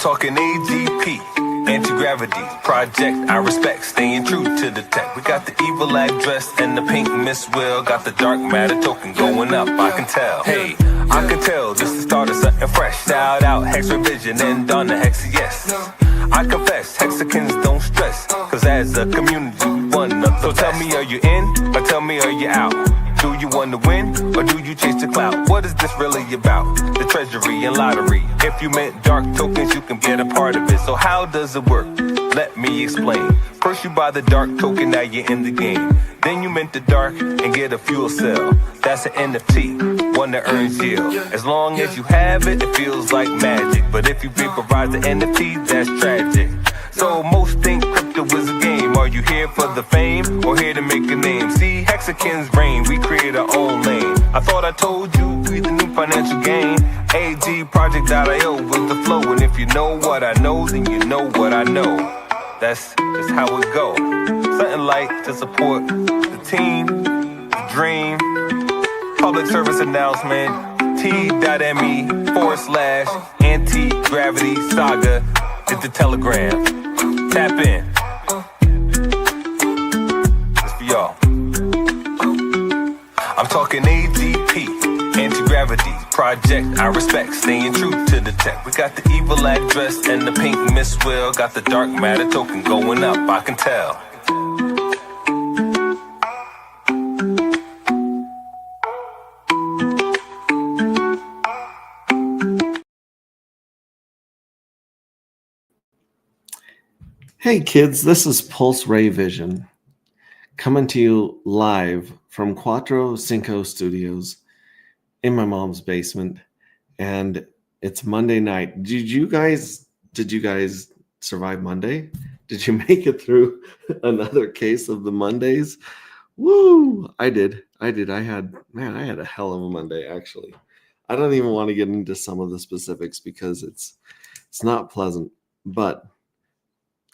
talking AGP, anti-gravity project. I respect, staying true to the tech. We got the evil address and the pink Miss Will. Got the dark matter token going up, I can tell. Hey, I can tell this is the start of something fresh. Shout out Hex Revision and Donna Hex, yes. I confess, Hexicans don't stress, cause as a community we one up. So tell me, are you in, or tell me, are you out? Do you want to win, or do you chase the clout? What is this really about? The treasury and lottery. If you meant dark tokens, you can get a part of it. So how does it work? Let me explain. First you buy the dark token, now you're in the game. Then you mint the dark and get a fuel cell. That's an NFT, one that earns yield. As long as you have it, it feels like magic. But if you vaporize the NFT, that's tragic. So most think crypto is a game. Are you here for the fame, or here to make a name? See, Hexicans reign, we create our own lane. I thought I told you, we the new financial gain. AGproject.io was the flow. And if you know what I know, then you know what I know. That's just how it go. Something like to support the team, the dream. Public service announcement, t.me/anti-gravity saga is the telegram. Tap in. It's for y'all. I'm talking AGP, anti-gravity project. I respect, staying true to the tech. We got the evil address and the pink Miss Will. Got the dark matter token going up, I can tell. Hey kids, this is Pulse Ray Vision coming to you live from Cuatro Cinco Studios in my mom's basement, and it's Monday night. Did you guys survive Monday? Did you make it through another case of the Mondays? Woo! I did. I had a hell of a Monday, actually. I don't even want to get into some of the specifics because it's not pleasant, but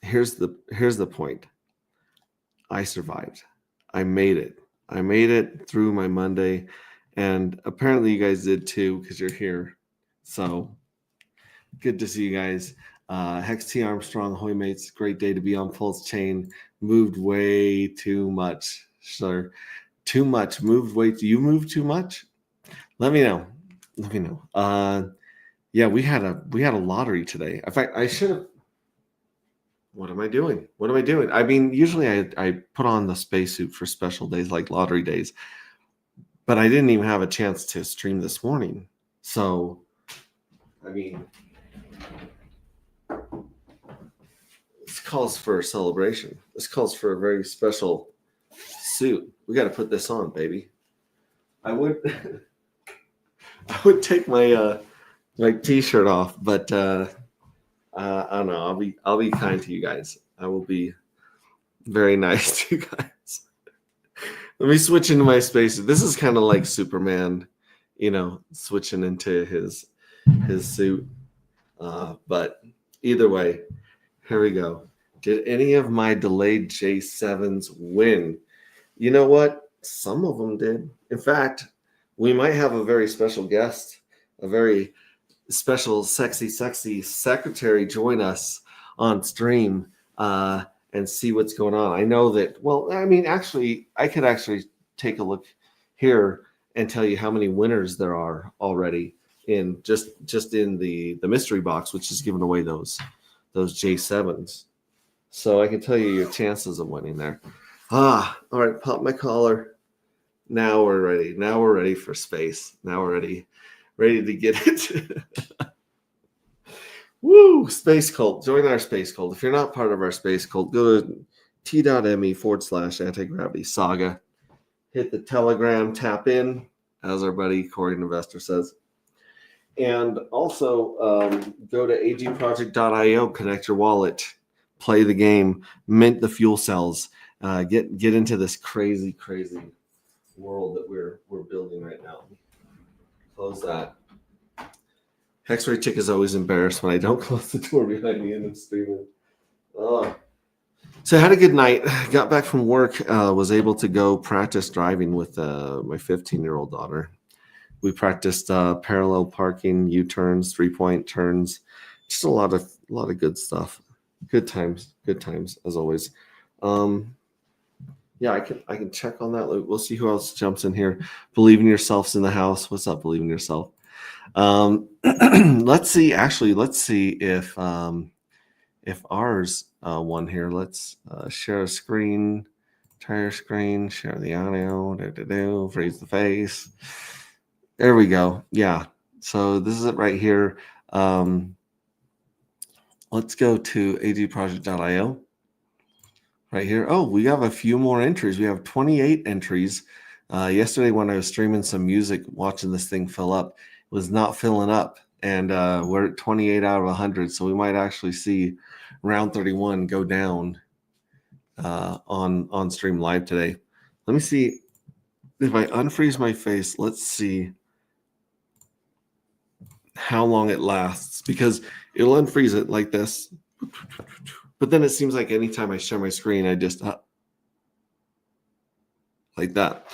here's the point. I survived. I made it. I made it through my Monday, and apparently you guys did too because you're here. So good to see you guys. Hex T Armstrong, Hoy mates, great day to be on Pulse Chain. Moved way too much, sir. Too much. You moved too much? Let me know. Yeah, we had a lottery today. In fact, I should have. What am I doing? I mean, usually I put on the spacesuit for special days like lottery days, but I didn't even have a chance to stream this morning. So, I mean, this calls for a celebration. This calls for a very special suit. We got to put this on, baby. I would take my t-shirt off, but I don't know. I'll be kind to you guys. I will be very nice to you guys. Let me switch into my space. This is kind of like Superman, switching into his suit. But either way, here we go. Did any of my delayed J7s win? You know what? Some of them did. In fact, we might have a very special guest, a very special sexy secretary join us on stream and see what's going on. I know that, I could actually take a look here and tell you how many winners there are already in just in the mystery box, which is giving away those J7s. So I can tell you your chances of winning there. All right, pop my collar. Now we're ready. Now we're ready for space. Now we're ready to get it. Woo! Space Cult. Join our Space Cult. If you're not part of our Space Cult, go to t.me/anti-gravity saga. Hit the Telegram, tap in, as our buddy Corey Investor says. And also go to agproject.io, connect your wallet, play the game, mint the fuel cells, get into this crazy world that we're building right now. Close that. X-Ray Chick is always embarrassed when I don't close the door behind me and I'm streaming. So I had a good night. Got back from work. Was able to go practice driving with my 15-year-old daughter. We practiced parallel parking, U-turns, 3-point turns, just a lot of good stuff. Good times as always. Yeah, I can check on that. We'll see who else jumps in here. Believe in yourself's in the house. What's up, believe in yourself? Let's see. Actually, let's see if ours won here. Let's share a screen, entire screen, share the audio, freeze the face. There we go. Yeah. So this is it right here. Let's go to agproject.io right here. Oh, we have a few more entries. We have 28 entries. Yesterday when I was streaming some music, watching this thing fill up, it was not filling up. And we're at 28 out of 100. So we might actually see round 31 go down on stream live today. Let me see if I unfreeze my face. Let's see how long it lasts, because it'll unfreeze it like this. But then it seems like anytime I share my screen, I just like that.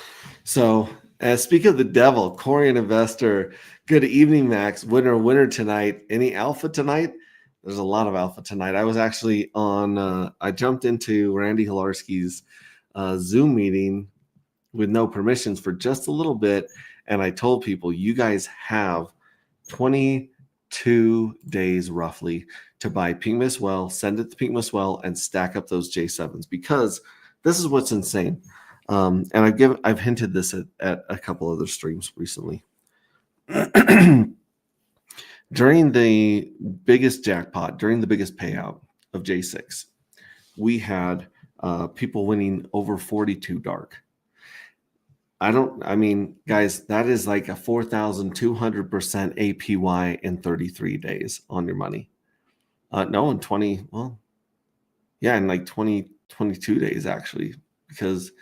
So speak of the devil, Korean investor. Good evening, Max. Winner tonight. Any alpha tonight? There's a lot of alpha tonight. I was actually on, I jumped into Randy Hilarski's Zoom meeting with no permissions for just a little bit. And I told people, you guys have 22 days roughly to buy Pink Miss Well, send it to Pink Miss Well, and stack up those J7s, because this is what's insane. And I've hinted this at a couple other streams recently. During the biggest jackpot, during the biggest payout of J6, we had people winning over 42 dark. I mean, guys, that is like a 4,200% APY in 33 days on your money. No, in 20, well, yeah, in like 22 days, actually, because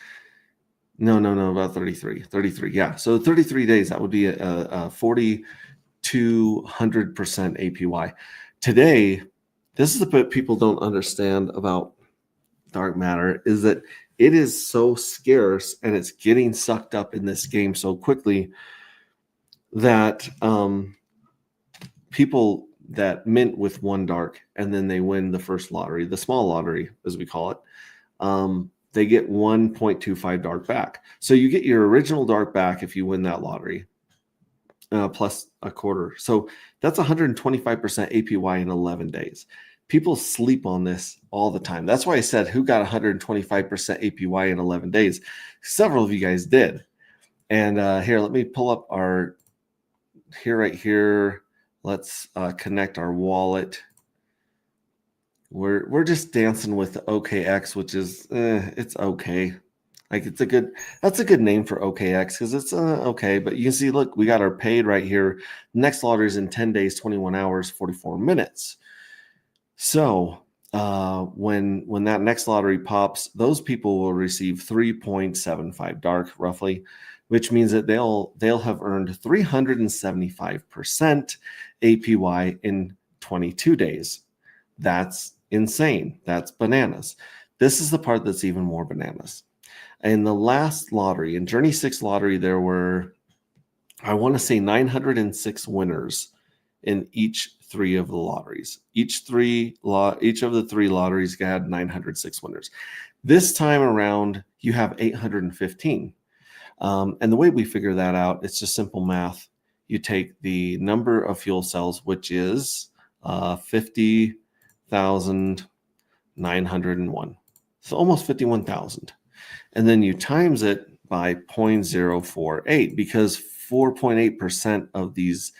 no, about 33, yeah. So 33 days, that would be a 4,200% APY. Today, this is the bit people don't understand about dark matter, is that it is so scarce and it's getting sucked up in this game so quickly that people that mint with one dark and then they win the first lottery, the small lottery as we call it, they get 1.25 dark back. So you get your original dark back if you win that lottery, plus a quarter. So that's 125% APY in 11 days. People sleep on this all the time. That's why I said, who got 125% APY in 11 days? Several of you guys did. And here, let me pull up our, right here. Let's connect our wallet. We're just dancing with the OKX, which is, it's okay. Like that's a good name for OKX, because it's okay. But you can see, look, we got our paid right here. Next lottery is in 10 days, 21 hours, 44 minutes. So when that next lottery pops, those people will receive 3.75 dark roughly, which means that they'll have earned 375% APY in 22 days. That's insane. That's bananas. This is the part that's even more bananas. In the last lottery, in Journey 6 lottery, there were, I want to say, 906 winners in each three of the lotteries. Each of the three lotteries had 906 winners. This time around, you have 815. And the way we figure that out, it's just simple math. You take the number of fuel cells, which is 50,901. So almost 51,000. And then you times it by 0.048, because 4.8% of these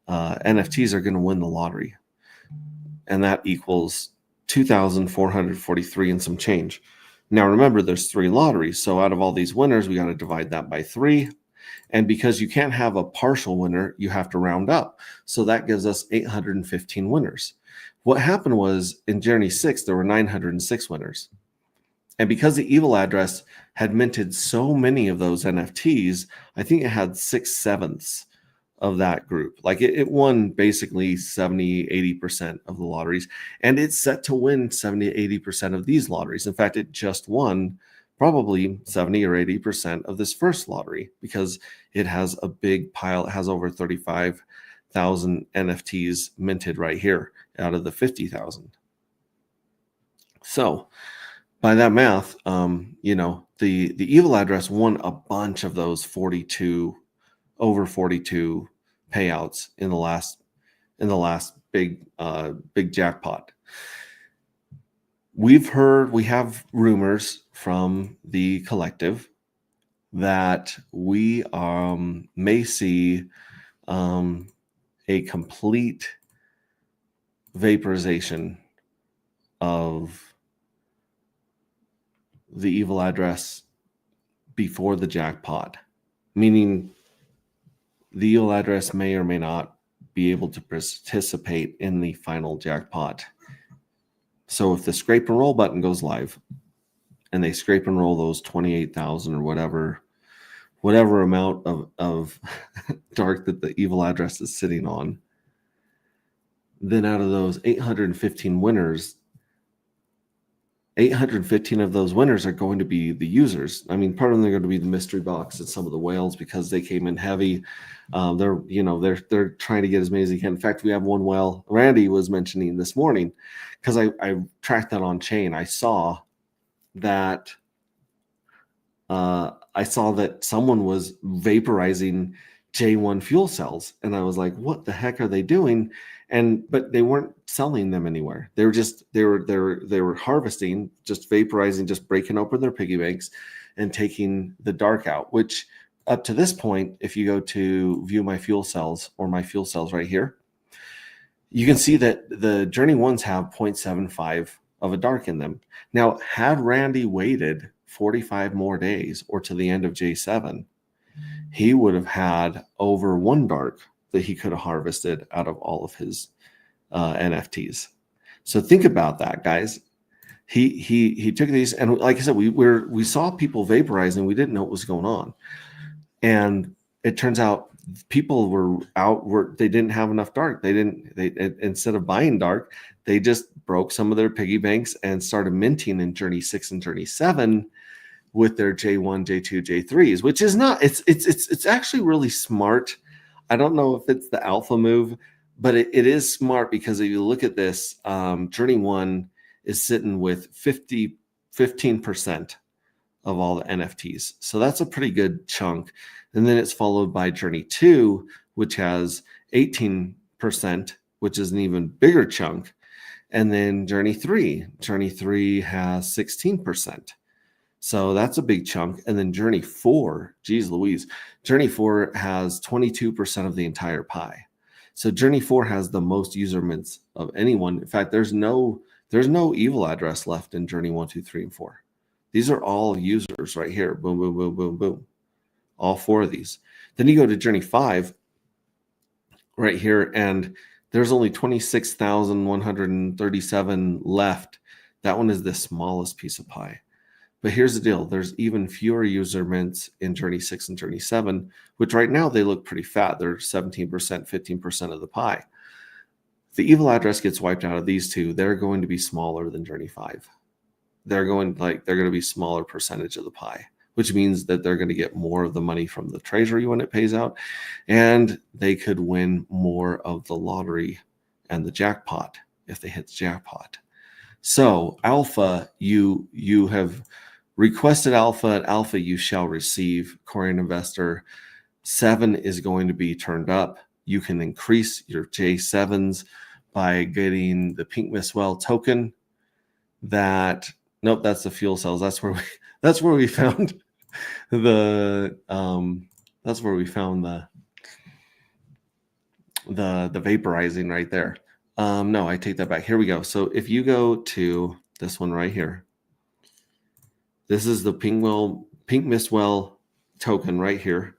NFTs are going to win the lottery. And that equals 2,443 and some change. Now, remember, there's three lotteries. So out of all these winners, we got to divide that by 3. And because you can't have a partial winner, you have to round up. So that gives us 815 winners. What happened was in Journey 6, there were 906 winners. And because the evil address had minted so many of those NFTs, I think it had 6/7 of that group. Like it won basically 70, 80% of the lotteries. And it's set to win 70, 80% of these lotteries. In fact, it just won probably 70 or 80% of this first lottery, because it has a big pile. It has over 35,000 NFTs minted right here. out of the 50,000. So by that math, you know, the evil address won a bunch of those 42 over 42 payouts in the last big jackpot. We have rumors from the collective that we may see a complete vaporization of the evil address before the jackpot, meaning the evil address may or may not be able to participate in the final jackpot. So if the scrape and roll button goes live and they scrape and roll those 28,000 or whatever amount of dark that the evil address is sitting on, then out of those 815 winners, 815 of those winners are going to be the users. I mean, part of them are going to be the mystery box and some of the whales because they came in heavy. They're trying to get as many as they can. In fact, we have one whale Randy was mentioning this morning, because I tracked that on chain. I saw that someone was vaporizing J1 fuel cells, and I was like, what the heck are they doing? But they weren't selling them anywhere. They were harvesting, just vaporizing, just breaking open their piggy banks and taking the dark out, which up to this point, if you go to view my fuel cells or my fuel cells right here, you can see that the Journey 1s have 0.75 of a dark in them. Now, had Randy waited 45 more days or to the end of J7, he would have had over one dark that he could have harvested out of all of his NFTs. So think about that, guys. He took these, and like I said, we saw people vaporizing. We didn't know what was going on, and it turns out people they didn't have enough dark. They instead of buying dark, they just broke some of their piggy banks and started minting in Journey 6 and Journey 7 with their J1, J2, J3s, which is not. It's actually really smart. I don't know if it's the alpha move, but it is smart, because if you look at this, Journey 1 is sitting with 15% of all the NFTs. So that's a pretty good chunk. And then it's followed by Journey 2, which has 18%, which is an even bigger chunk. And then Journey 3 has 16%. So that's a big chunk. And then Journey 4, geez Louise, Journey 4 has 22% of the entire pie. So Journey 4 has the most user mints of anyone. In fact, there's no evil address left in Journey 1, 2, 3, and 4. These are all users right here. Boom, boom, boom, boom, boom. All four of these. Then you go to Journey 5 right here, and there's only 26,137 left. That one is the smallest piece of pie. But here's the deal. There's even fewer user mints in Journey 6 and Journey 7, which right now they look pretty fat. They're 17%, 15% of the pie. If the evil address gets wiped out of these two, they're going to be smaller than Journey 5. They're going to be smaller percentage of the pie, which means that they're going to get more of the money from the treasury when it pays out, and they could win more of the lottery and the jackpot if they hit the jackpot. So alpha, you have requested alpha. At alpha, you shall receive. Korean investor 7 is going to be turned up. You can increase your J7s by getting the Pink Miss Well token. That's the fuel cells. That's where we found the vaporizing right there. No, I take that back. Here we go. So if you go to this one right here, this is the Pink Miss Well token right here.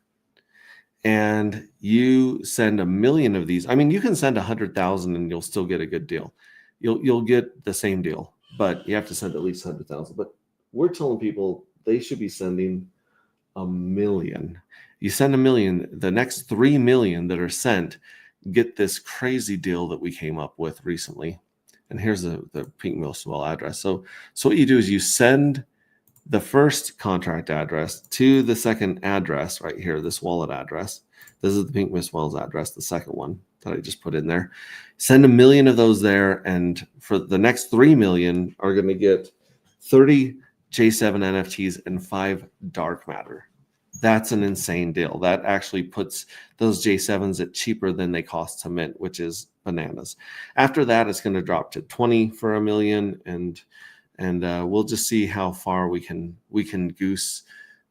And you send 1 million of these. I mean, you can send 100,000 and you'll still get a good deal. You'll get the same deal, but you have to send at least 100,000. But we're telling people they should be sending 1 million. You send 1 million, the next 3 million that are sent get this crazy deal that we came up with recently. And here's the Pink Miss Well address. So what you do is you send the first contract address to the second address right here, this wallet address. This is the Pink Miss Well's address, the second one. that I just put in there. Send 1 million of those there, and for the next 3 million are going to get 30 J7 NFTs and 5 dark matter. That's an insane deal. That actually puts those J7s at cheaper than they cost to mint, which is bananas. After that, it's going to drop to 20 for 1 million, and we'll just see how far we can goose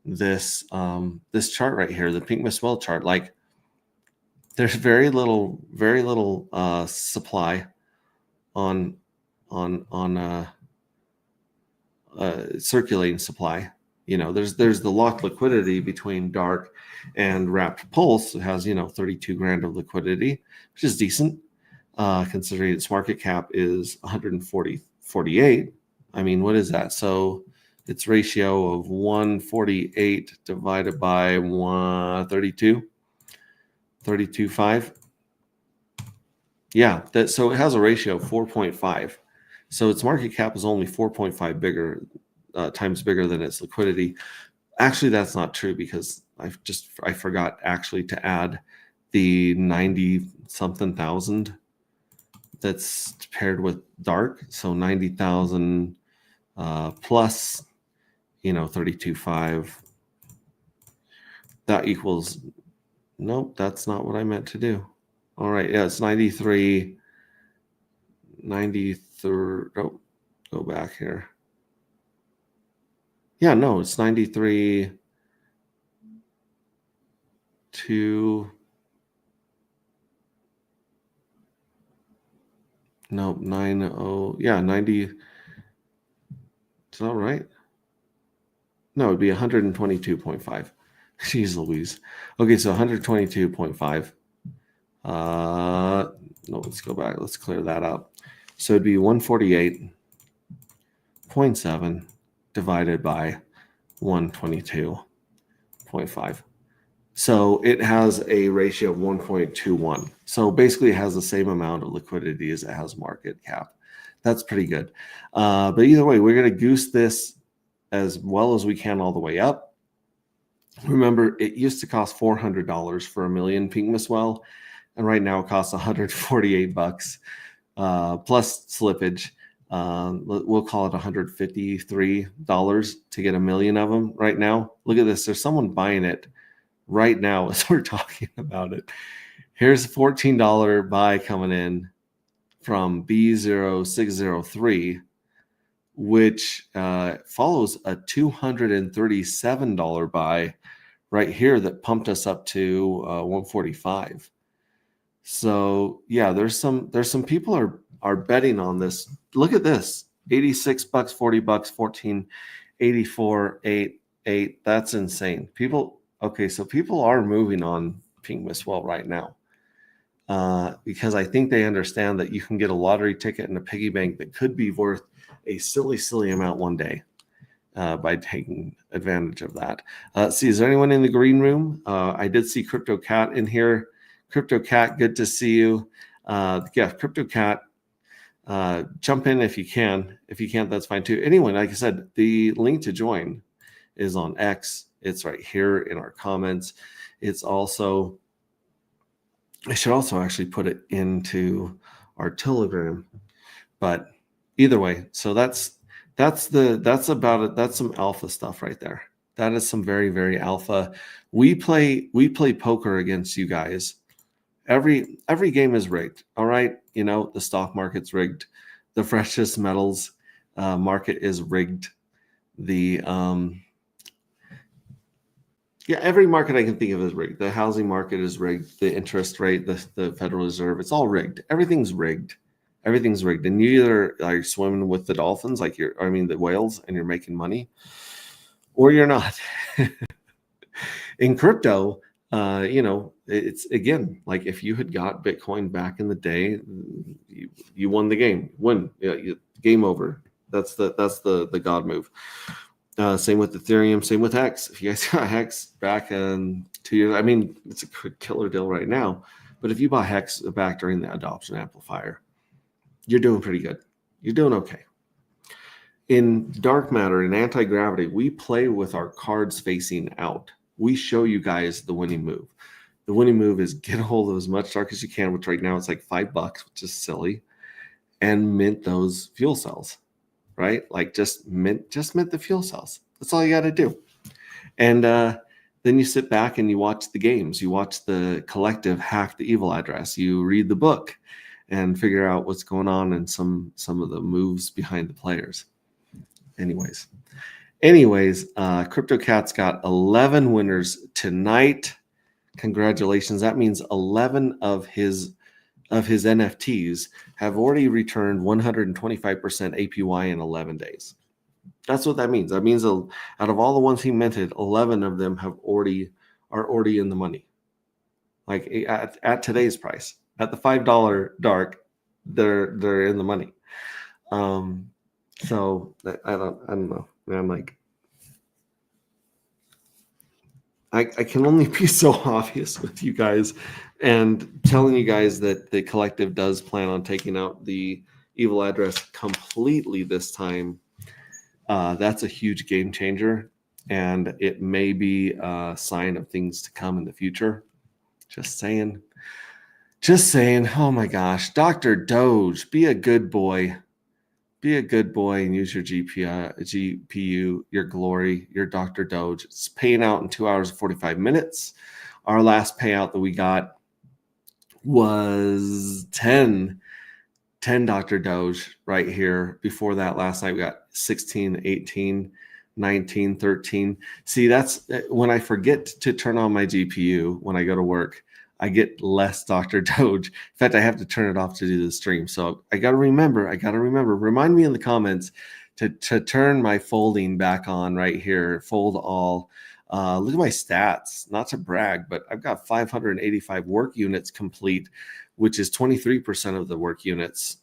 this this chart right here, the Pink Miss Well chart. Like, there's very little supply on circulating supply. There's the locked liquidity between dark and wrapped pulse. It has 32 grand of liquidity, which is decent considering its market cap is 148. I mean, what is that? So its ratio of 148 divided by 32.5. Yeah, so it has a ratio of 4.5. So its market cap is only 4.5 times bigger than its liquidity. Actually, that's not true, because I forgot actually to add the 90 something thousand that's paired with dark. So 90,000 plus 32.5. That equals, nope, that's not what I meant to do. All right, yeah, it's 93. Oh, go back here. Yeah, no, it's 93 to, nope, 90, yeah, 90. Is that right? No, it'd be 122.5. Jeez Louise. Okay, so 122.5. No, let's go back. Let's clear that up. So it'd be 148.7 divided by 122.5. So it has a ratio of 1.21. So basically it has the same amount of liquidity as it has market cap. That's pretty good. But either way, we're going to goose this as well as we can all the way up. Remember, it used to cost $400 for 1 million Pink Miss Well, and right now it costs $148 plus slippage. We'll call it $153 to get 1 million of them right now. Look at this. There's someone buying it right now as we're talking about it. Here's a $14 buy coming in from B0603, which follows a $237 buy right here that pumped us up to 145. So yeah, there's some people are betting on this. Look at this: $86, $40, 1484, 8. That's insane. So people are moving on Pink Miss Well right now. Because I think they understand that you can get a lottery ticket and a piggy bank that could be worth a silly amount one day by taking advantage of that. See, is there anyone in the green room? I did see Crypto Cat in here. Crypto Cat, good to see you. Yeah, Crypto Cat, jump in if you can. If you can't, that's fine too. Anyway, like I said, the link to join is on X. It's right here in our comments. It's also, I should also actually put it into our Telegram, but either way, so that's about it. That's some alpha stuff right there. That is some very alpha. We play poker against you guys. Every game is rigged. All right, the stock market's rigged. The precious metals market is rigged. Every market I can think of is rigged. The housing market is rigged. The interest rate, the Federal Reserve, it's all rigged. Everything's rigged. Everything's rigged. And you either are swimming with the dolphins, the whales, and you're making money, or you're not. In crypto, it's again, like if you had got Bitcoin back in the day, you won the game. Game over. That's the God move. Same with Ethereum, same with Hex. If you guys got Hex back in 2 years, I mean, it's a killer deal right now. But if you bought Hex back during the adoption amplifier, you're doing pretty good. You're doing okay. In dark matter, in anti-gravity, we play with our cards facing out. We show you guys the winning move. The winning move is get a hold of as much dark as you can, which right now it's like $5, which is silly, and mint those fuel cells, right? Like just mint the fuel cells. That's all you got to do. And then you sit back and you watch the games. You watch the collective hack the evil address. You read the book and figure out what's going on and some of the moves behind the players. Anyways, CryptoCat's got 11 winners tonight. Congratulations. That means 11 of his NFTs have already returned 125% APY in 11 days. That's what that means. That means out of all the ones he minted, 11 of them are already in the money. Like at today's price, at the $5 dark, they're in the money. So I don't know. I'm like, I can only be so obvious with you guys and telling you guys that the collective does plan on taking out the evil address completely this time. That's a huge game changer, and it may be a sign of things to come in the future. Just saying. Oh my gosh, Dr. Doge, be a good boy. Be a good boy and use your GPU, your glory, your Dr. Doge. It's paying out in 2 hours and 45 minutes. Our last payout that we got was 10 Dr. Doge right here. Before that, last night we got 16, 18, 19, 13. See, that's when I forget to turn on my GPU when I go to work, I get less Dr. Doge. In fact, I have to turn it off to do the stream. So I got to remember, remind me in the comments to turn my folding back on right here. Fold all. Look at my stats, not to brag, but I've got 585 work units complete, which is 23% of the work units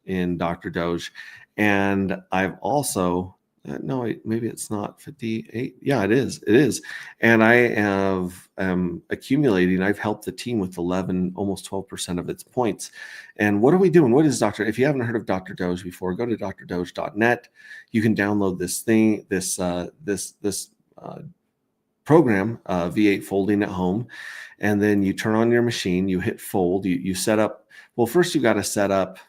in Dr. Doge. And I've also, maybe it's not 58. Yeah, it is. And I have accumulating. I've helped the team with 11, almost 12% of its points. And what are we doing? What is if you haven't heard of Dr. Doge before, go to drdoge.net. You can download this thing, this program, V8 folding at home. And then you turn on your machine, you hit fold, you set up. Well, first you got to set up,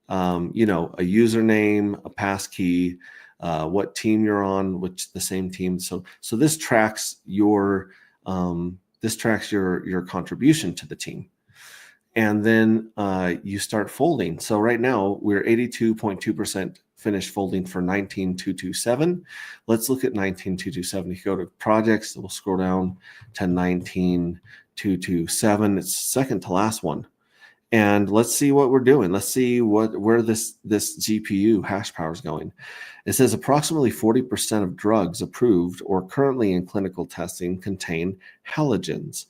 a username, a passkey, what team you're on, which the same team. So this tracks your contribution to the team, and then you start folding. So right now we're 82.2% finished folding for 19227. Let's look at 19227. If you go to projects, we'll scroll down to 19227. It's second to last one. And let's see what we're doing. Let's see where this GPU hash power is going. It says approximately 40% of drugs approved or currently in clinical testing contain halogens,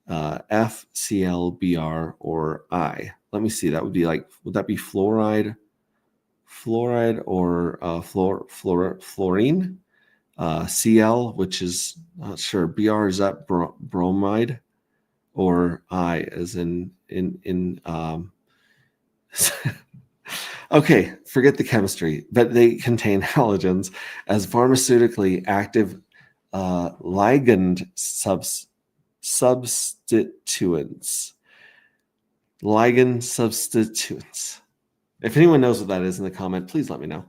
F, Cl, Br, or I. Let me see. That would be would that be fluoride or fluorine? Cl, which is not sure. Br, is that bromide? Or I, as in okay, forget the chemistry, but they contain halogens as pharmaceutically active ligand substituents. Ligand substituents. If anyone knows what that is in the comment, please let me know.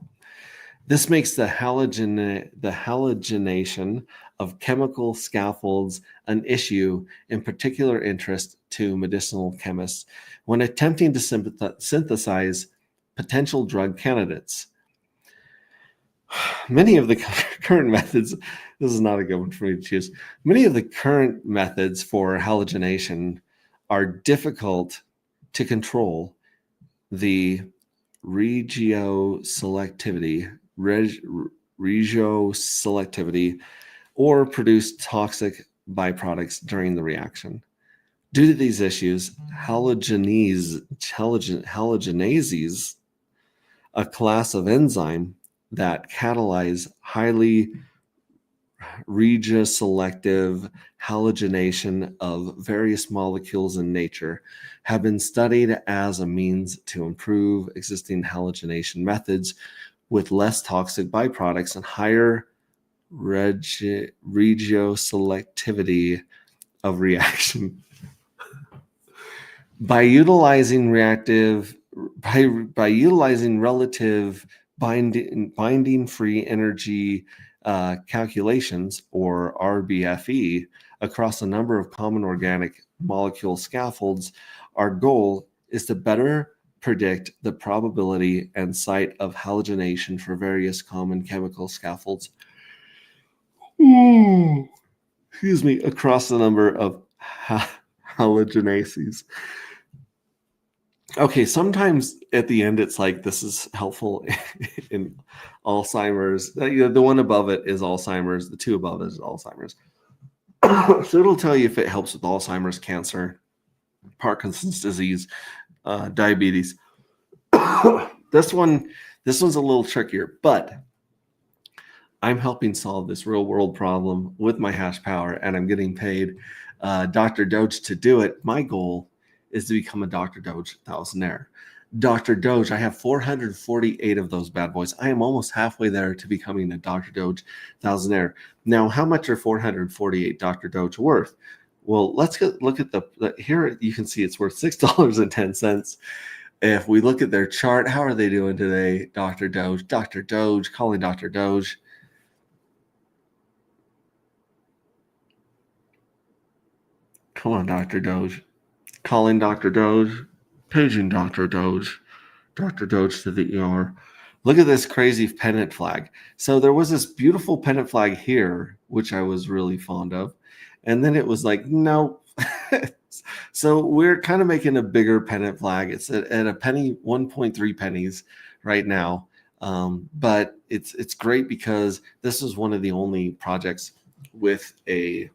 This makes the halogenation of chemical scaffolds an issue in particular interest to medicinal chemists when attempting to synthesize potential drug candidates. Many of the current methods, this is not a good one for me to choose. Many of the current methods for halogenation are difficult to control the regioselectivity or produce toxic byproducts during the reaction. Due to these issues, halogenases, a class of enzyme that catalyze highly regioselective halogenation of various molecules in nature, have been studied as a means to improve existing halogenation methods with less toxic byproducts and higher regioselectivity of reaction. By utilizing relative binding free energy calculations, or RBFE, across a number of common organic molecule scaffolds, our goal is to better predict the probability and site of halogenation for various common chemical scaffolds. Excuse me, across the number of halogenases. Okay, sometimes at the end it's like this is helpful in Alzheimer's. The one above it is Alzheimer's. The two above it is Alzheimer's. So it'll tell you if it helps with Alzheimer's, cancer, Parkinson's disease, diabetes. This one's a little trickier, but I'm helping solve this real world problem with my hash power, and I'm getting paid Dr. Doge to do it. My goal is to become a Dr. Doge thousandaire. Dr. Doge, I have 448 of those bad boys. I am almost halfway there to becoming a Dr. Doge thousandaire. Now, how much are 448 Dr. Doge worth? Well, let's look at here. You can see it's worth $6.10. If we look at their chart, how are they doing today? Dr. Doge, calling Dr. Doge. Come on, Dr. Doge. Calling Dr. Doge, paging Dr. Doge to the ER. Look at this crazy pennant flag. So there was this beautiful pennant flag here, which I was really fond of. And then it was like, no. So we're kind of making a bigger pennant flag. It's at a penny, 1.3 pennies right now. But it's great because this is one of the only projects with a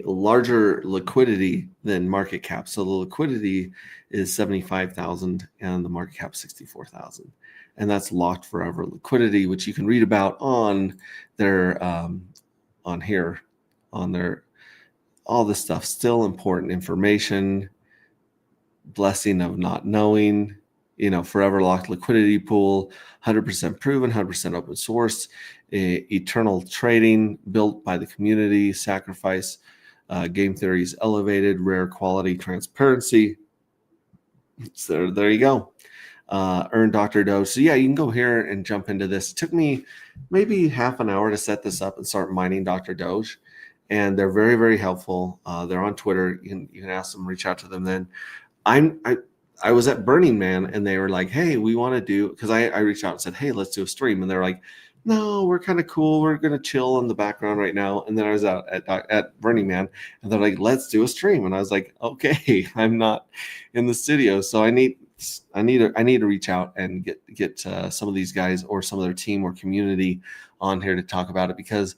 larger liquidity than market cap. So the liquidity is 75,000 and the market cap 64,000, and that's locked forever liquidity, which you can read about on their all this stuff. Still important information. Blessing of not knowing. Forever locked liquidity pool, 100% proven, 100% open source, eternal trading built by the community, sacrifice, game theories elevated, rare quality, transparency. So there you go. Earn Dr. Doge. So yeah, you can go here and jump into this. It took me maybe half an hour to set this up and start mining Dr. Doge. And they're very, very helpful. They're on Twitter. You can ask them, reach out to them then. I was at Burning Man and they were like, hey, we want to do, because I reached out and said, hey, let's do a stream. And they're like, no, we're kind of cool. We're going to chill in the background right now. And then I was out at Burning Man and they're like, let's do a stream. And I was like, okay, I'm not in the studio. So I need to reach out and get some of these guys or some of their team or community on here to talk about it, because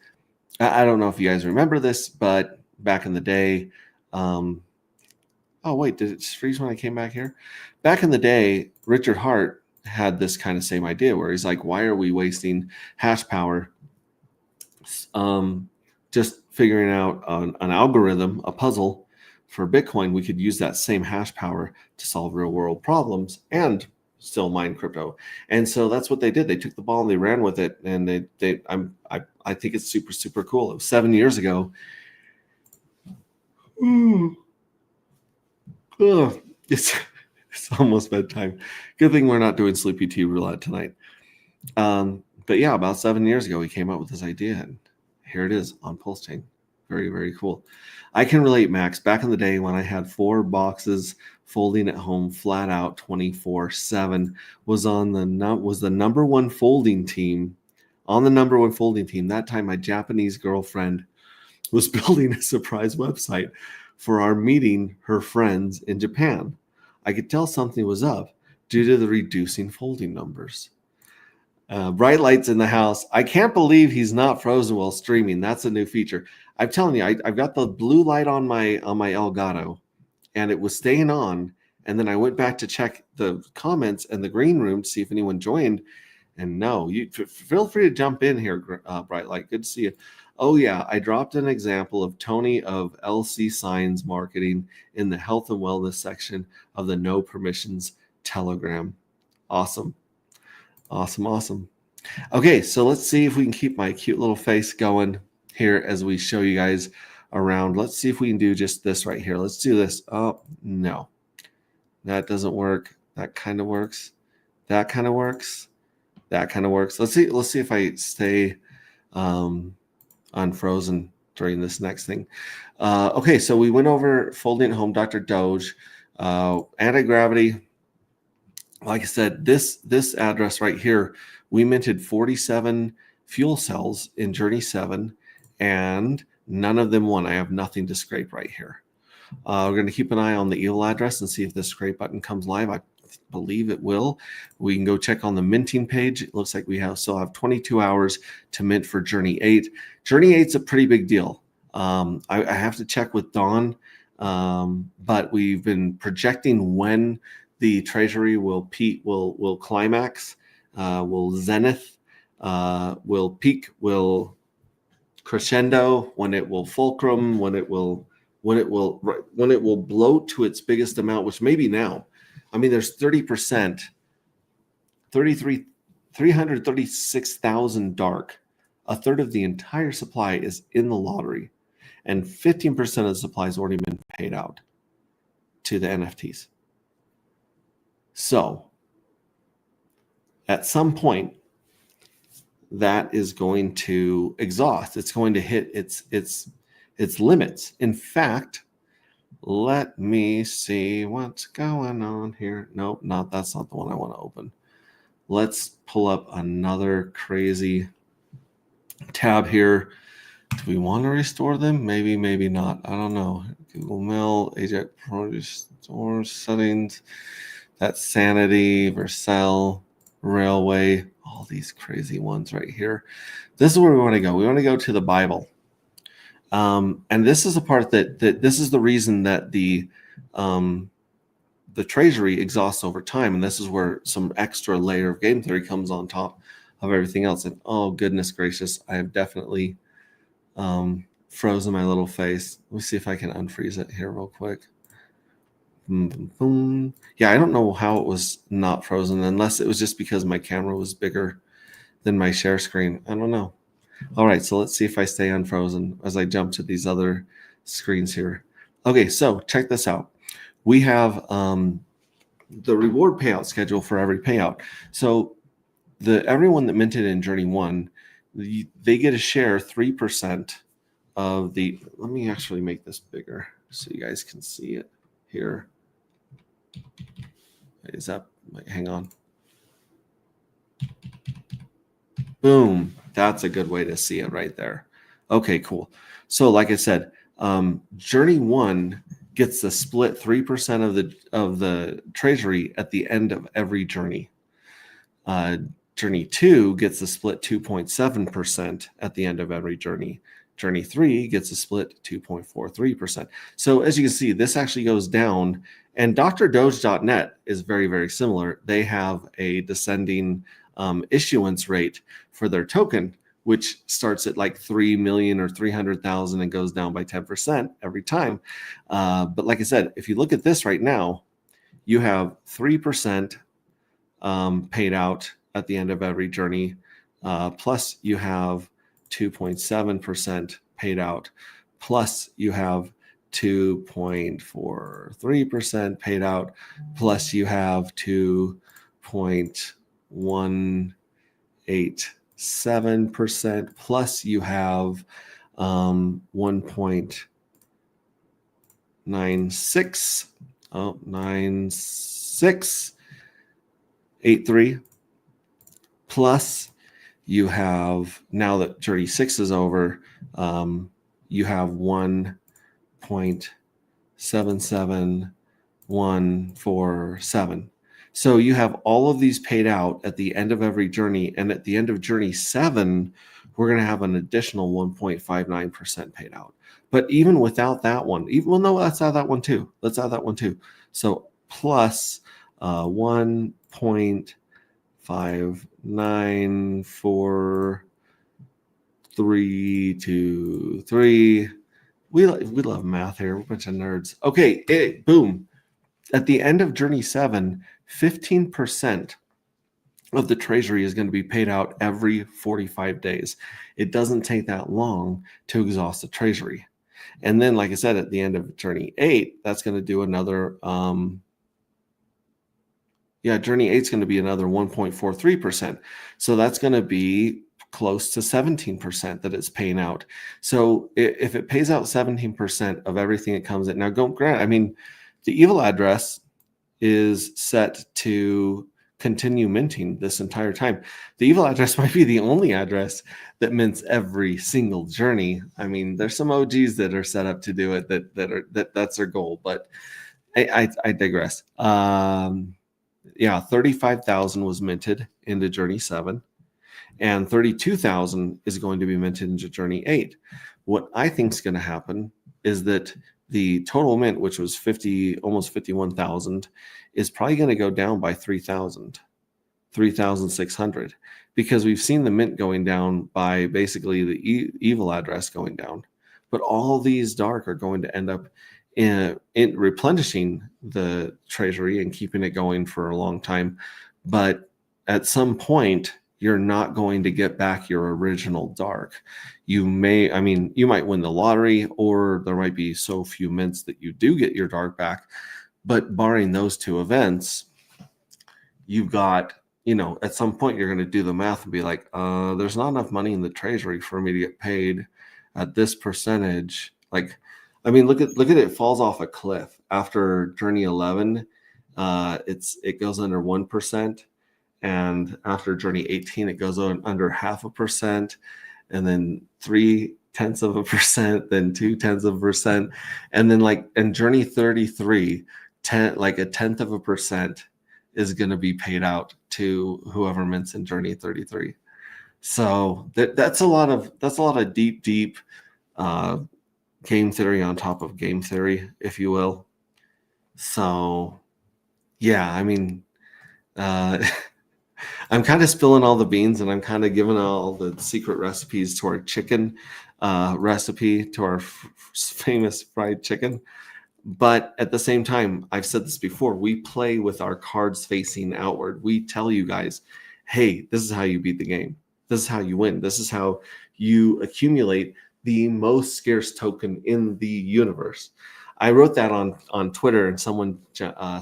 I don't know if you guys remember this, but back in the day, oh, wait, did it freeze when I came back here? Back in the day, Richard Hart had this kind of same idea where he's like, why are we wasting hash power just figuring out an algorithm, a puzzle for Bitcoin? We could use that same hash power to solve real world problems and still mine crypto. And so that's what they did. They took the ball and they ran with it. And I think it's super, super cool. It was 7 years ago. Oh, it's almost bedtime. Good thing we're not doing Sleepy Tea Roulette tonight. But yeah, about 7 years ago, we came up with this idea, and here it is on Pulse Chain. Very, very cool. I can relate, Max. Back in the day when I had 4 boxes folding at home, flat out 24/7, was the number one folding team. On the number one folding team that time, my Japanese girlfriend was building a surprise website for our meeting her friends in Japan. I could tell something was up due to the reducing folding numbers. Bright lights in the house. I can't believe he's not frozen while streaming. That's a new feature. I'm telling you, I've got the blue light on my Elgato, and it was staying on. And then I went back to check the comments and the green room to see if anyone joined. And no, you feel free to jump in here, Bright Light. Good to see you. Oh, yeah, I dropped an example of Tony of LC Signs Marketing in the health and wellness section of the No Permissions Telegram. Awesome. Okay, so let's see if we can keep my cute little face going here as we show you guys around. Let's see if we can do just this right here. Let's do this. Oh, no. That doesn't work. That kind of works. That kind of works. That kind of works. Let's see if I stay unfrozen during this next thing. Okay, so we went over folding at home, Dr. Doge, anti-gravity. Like I said, this address right here, we minted 47 fuel cells in Journey 7, and none of them won. I have nothing to scrape right here. We're going to keep an eye on the evil address and see if this scrape button comes live. I believe it will. We can go check on the minting page. It looks like we still have 22 hours to mint for Journey 8. Journey 8's a pretty big deal. I have to check with Dawn, but we've been projecting when the treasury will climax, will zenith, will peak, will crescendo, when it will fulcrum, when it will bloat to its biggest amount, which may be now. I mean, there's 30%, 336,000 dark. A third of the entire supply is in the lottery, and 15% of the supply has already been paid out to the NFTs. So at some point, that is going to exhaust. It's going to hit its limits. In fact, let me see what's going on here. Nope, that's not the one I want to open. Let's pull up another crazy tab here. Do we want to restore them? Maybe, maybe not. I don't know. Google Mail, Ajax Produce Store settings. That's Sanity, Vercel, Railway, all these crazy ones right here. This is where we want to go. We want to go to the Bible. And this is a part that this is the reason that the treasury exhausts over time. And this is where some extra layer of game theory comes on top of everything else. And oh, goodness gracious, I have definitely frozen my little face. Let me see if I can unfreeze it here real quick. Boom, boom, boom. Yeah, I don't know how it was not frozen, unless it was just because my camera was bigger than my share screen. I don't know. All right, so let's see if I stay unfrozen as I jump to these other screens here. Okay, so check this out. We have the reward payout schedule for every payout. So everyone that minted in Journey 1, they get a share 3% of the. Let me actually make this bigger so you guys can see it here. Is that, hang on. Boom. That's a good way to see it right there. Okay, cool. So like I said, Journey 1 gets the split 3% of the treasury at the end of every journey. Journey 2 gets the split 2.7% at the end of every journey. Journey 3 gets a split 2.43%. So as you can see, this actually goes down. And drdoge.net is very, very similar. They have a descending issuance rate for their token, which starts at like 3 million or 300,000 and goes down by 10% every time. But like I said, if you look at this right now, you have 3% paid out at the end of every journey, plus you have 2.7% paid out, plus you have 2.43% paid out, plus you have 2.187%, plus you have 9683, plus you have, now that Journey 6 is over, you have 1.77147. So you have all of these paid out at the end of every journey. And at the end of Journey 7, we're going to have an additional 1.59% paid out. But even without that one, let's add that one too. So plus 1.594323. We love math here. We're a bunch of nerds. Okay, boom. At the end of Journey 7, 15% of the treasury is going to be paid out every 45 days. It doesn't take that long to exhaust the treasury. And then, like I said, at the end of Journey 8, that's going to do another, Journey 8 is going to be another 1.43%. So that's going to be close to 17% that it's paying out. So if it pays out 17% of everything it comes in, now go grant, I mean, the evil address is set to continue minting this entire time. The evil address might be the only address that mints every single journey. I mean, there's some OGs that are set up to do it that's their goal, but I digress. 35,000 was minted into Journey 7, and 32,000 is going to be minted into Journey 8. What I think is going to happen is that the total mint, which was almost 51,000, is probably going to go down by 3,600, because we've seen the mint going down by basically the evil address going down. But all these dark are going to end up in replenishing the treasury and keeping it going for a long time. But at some point, you're not going to get back your original dark. You might win the lottery, or there might be so few mints that you do get your dark back. But barring those two events, you've got, at some point you're going to do the math and be like, there's not enough money in the treasury for me to get paid at this percentage. Look at it. It falls off a cliff after Journey 11. It goes under 1%. And after Journey 18, it goes on under 0.5%, and then 0.3%, then 0.2%. And then in Journey 33, 0.1% is going to be paid out to whoever mints in Journey 33. So that's a lot of deep game theory on top of game theory, if you will. So yeah, I'm kind of spilling all the beans, and I'm kind of giving all the secret recipes to our chicken recipe, to our famous fried chicken. But at the same time, I've said this before, we play with our cards facing outward. We tell you guys, hey, this is how you beat the game. This is how you win. This is how you accumulate the most scarce token in the universe. I wrote that on Twitter, and someone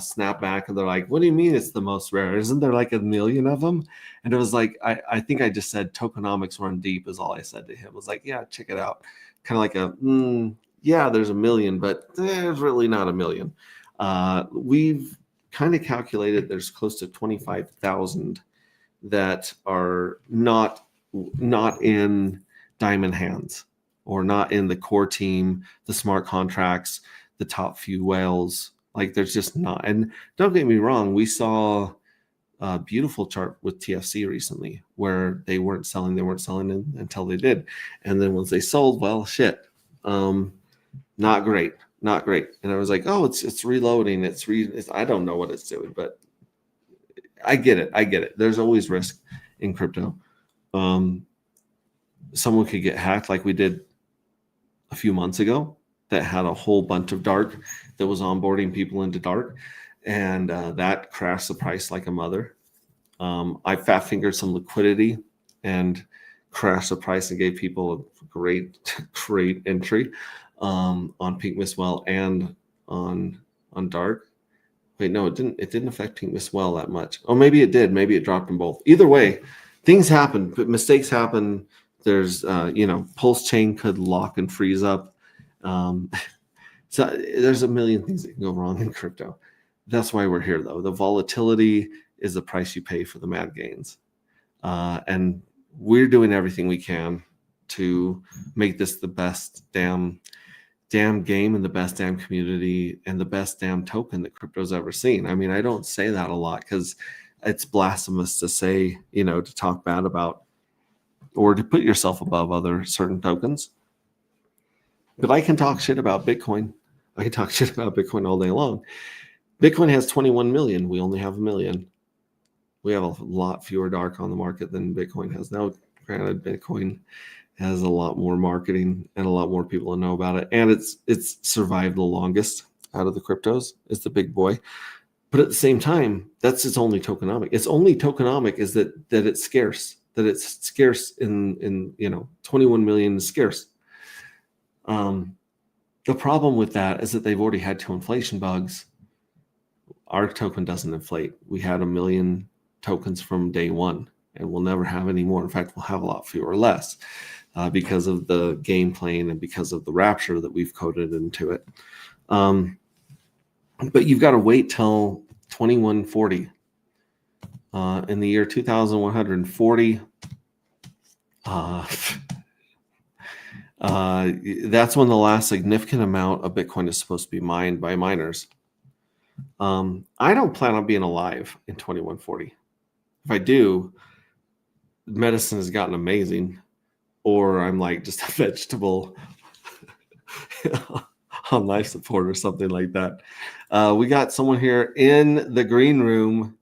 snapped back, and they're like, what do you mean it's the most rare? Isn't there like 1 million of them? And it was like, I think I just said tokenomics run deep is all I said to him. It was like, yeah, check it out. Kind of like there's 1 million, but there's really not 1 million. We've kind of calculated there's close to 25,000 that are not in diamond hands, or not in the core team, the smart contracts, the top few whales. There's just not. And don't get me wrong, we saw a beautiful chart with TFC recently where they weren't selling until they did. And then once they sold, well, shit. Not great. And I was like, oh, it's reloading. I don't know what it's doing, but I get it. There's always risk in crypto. Someone could get hacked like we did a few months ago, that had a whole bunch of dark that was onboarding people into dark, and that crashed the price like a mother. I fat fingered some liquidity and crashed the price and gave people a great entry on Pink Miss Well and on dark. Wait, no, it didn't affect Pink Miss Well that much. Oh, maybe it did. Maybe it dropped them both. Either way, things happen, but mistakes happen. There's, Pulse Chain could lock and freeze up. So there's a million things that can go wrong in crypto. That's why we're here, though. The volatility is the price you pay for the mad gains. And we're doing everything we can to make this the best damn game and the best damn community and the best damn token that crypto's ever seen. I don't say that a lot because it's blasphemous to say, to talk bad about or to put yourself above other certain tokens. But I can talk shit about Bitcoin. I can talk shit about Bitcoin all day long. Bitcoin has 21 million. We only have 1 million. We have a lot fewer dark on the market than Bitcoin has. Now, granted, Bitcoin has a lot more marketing and a lot more people to know about it. And it's survived the longest out of the cryptos. It's the big boy. But at the same time, that's its only tokenomic. Its only tokenomic is that it's scarce. That it's scarce in 21 million is scarce. The problem with that is that they've already had 2 inflation bugs. Our token doesn't inflate. We had 1 million tokens from day one, and we'll never have any more. In fact, we'll have a lot fewer or less because of the game plane and because of the rapture that we've coded into it. But you've got to wait till 2140. In the year 2140, that's when the last significant amount of Bitcoin is supposed to be mined by miners. I don't plan on being alive in 2140. If I do, medicine has gotten amazing, or I'm like just a vegetable on life support or something like that. We got someone here in the green room.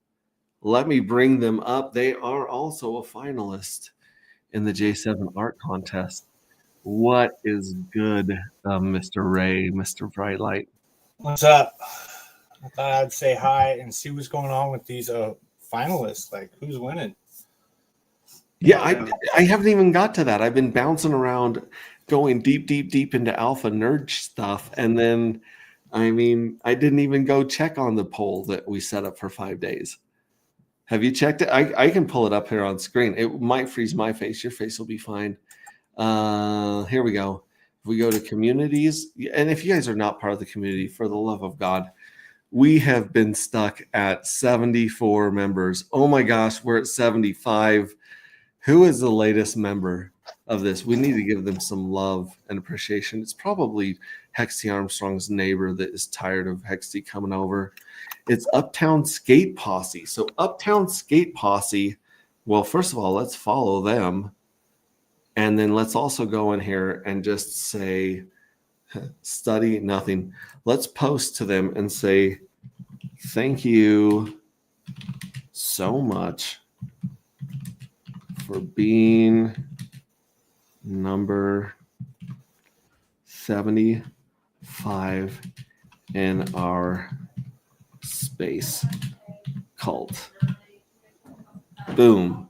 Let me bring them up. They are also a finalist in the J7 art contest. What is good, Mr. Ray, Mr. Brightlight? What's up? I thought I'd say hi and see what's going on with these finalists. Like, who's winning? Yeah, I haven't even got to that. I've been bouncing around, going deep into alpha nerd stuff. And then, I mean, I didn't even go check on the poll that we set up for 5 days. Have you checked it? I can pull it up here on screen. It might freeze my face. Your face will be fine. Here we go. If we go to communities, and if you guys are not part of the community, for the love of God, we have been stuck at 74 members. Oh my gosh, we're at 75. Who is the latest member of this? We need to give them some love and appreciation. It's probably Hexty Armstrong's neighbor that is tired of Hexty coming over. It's Uptown Skate Posse. So Uptown Skate Posse, well, first of all, let's follow them. And then let's also go in here and just say, study nothing. Let's post to them and say, thank you so much for being number 75 in our space cult. Boom.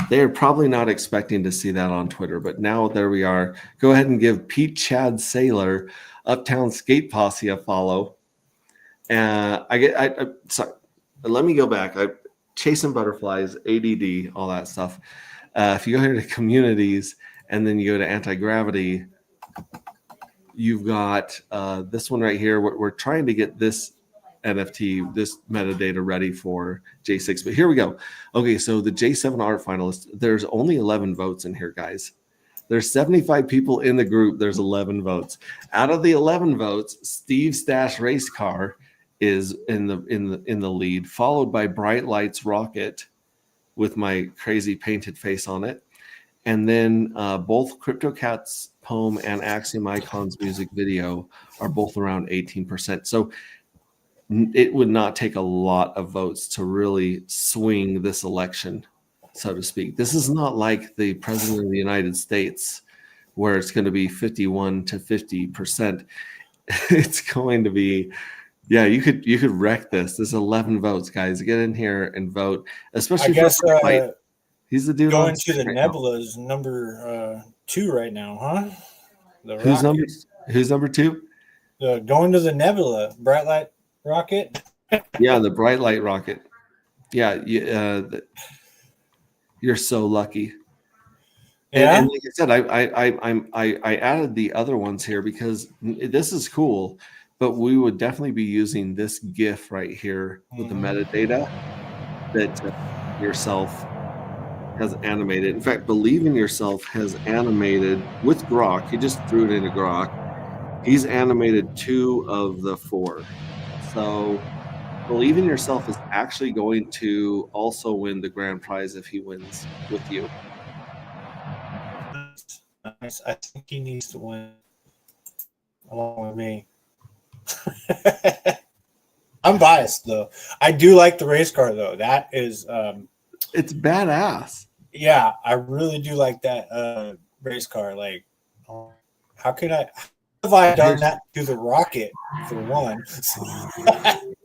They are probably not expecting to see that on Twitter, but now there we are. Go ahead and give Pete Chad Sailor, Uptown Skate Posse, a follow. Sorry, let me go back. Chasing butterflies, ADD, all that stuff. If you go here to communities and then you go to anti-gravity, you've got this one right here. We're trying to get this NFT, this metadata ready for J6, but here we go. Okay, so the J7 art finalist, there's only 11 votes in here, guys. There's 75 people in the group. There's 11 votes. Out of the 11 votes, Steve Stash Race Car is in the lead, followed by Bright Lights Rocket with my crazy painted face on it. And then both CryptoCat's poem and Axiom Icon's music video are both around 18%. So it would not take a lot of votes to really swing this election, so to speak. This is not like the president of the United States where it's going to be 51 to 50%. It's going to be, yeah, you could wreck this. There's 11 votes, guys. Get in here and vote, especially I guess he's the dude going to the Nebula is number 2 right now, huh? Who's number 2? Going to the Nebula, Bright Light Rocket. Yeah, the Bright Light Rocket. Yeah, you're so lucky. Yeah. And like I said, I added the other ones here because this is cool, but we would definitely be using this GIF right here with the metadata that yourself has animated. In fact, Believe in Yourself has animated with Grok. He just threw it into Grok. He's animated 2 of the 4. So Believe in Yourself is actually going to also win the grand prize if he wins with you. Nice. I think he needs to win along with me. I'm biased though. I do like the race car though. That is it's badass. Yeah, I really do like that race car. Like, how have I done that to the rocket for one?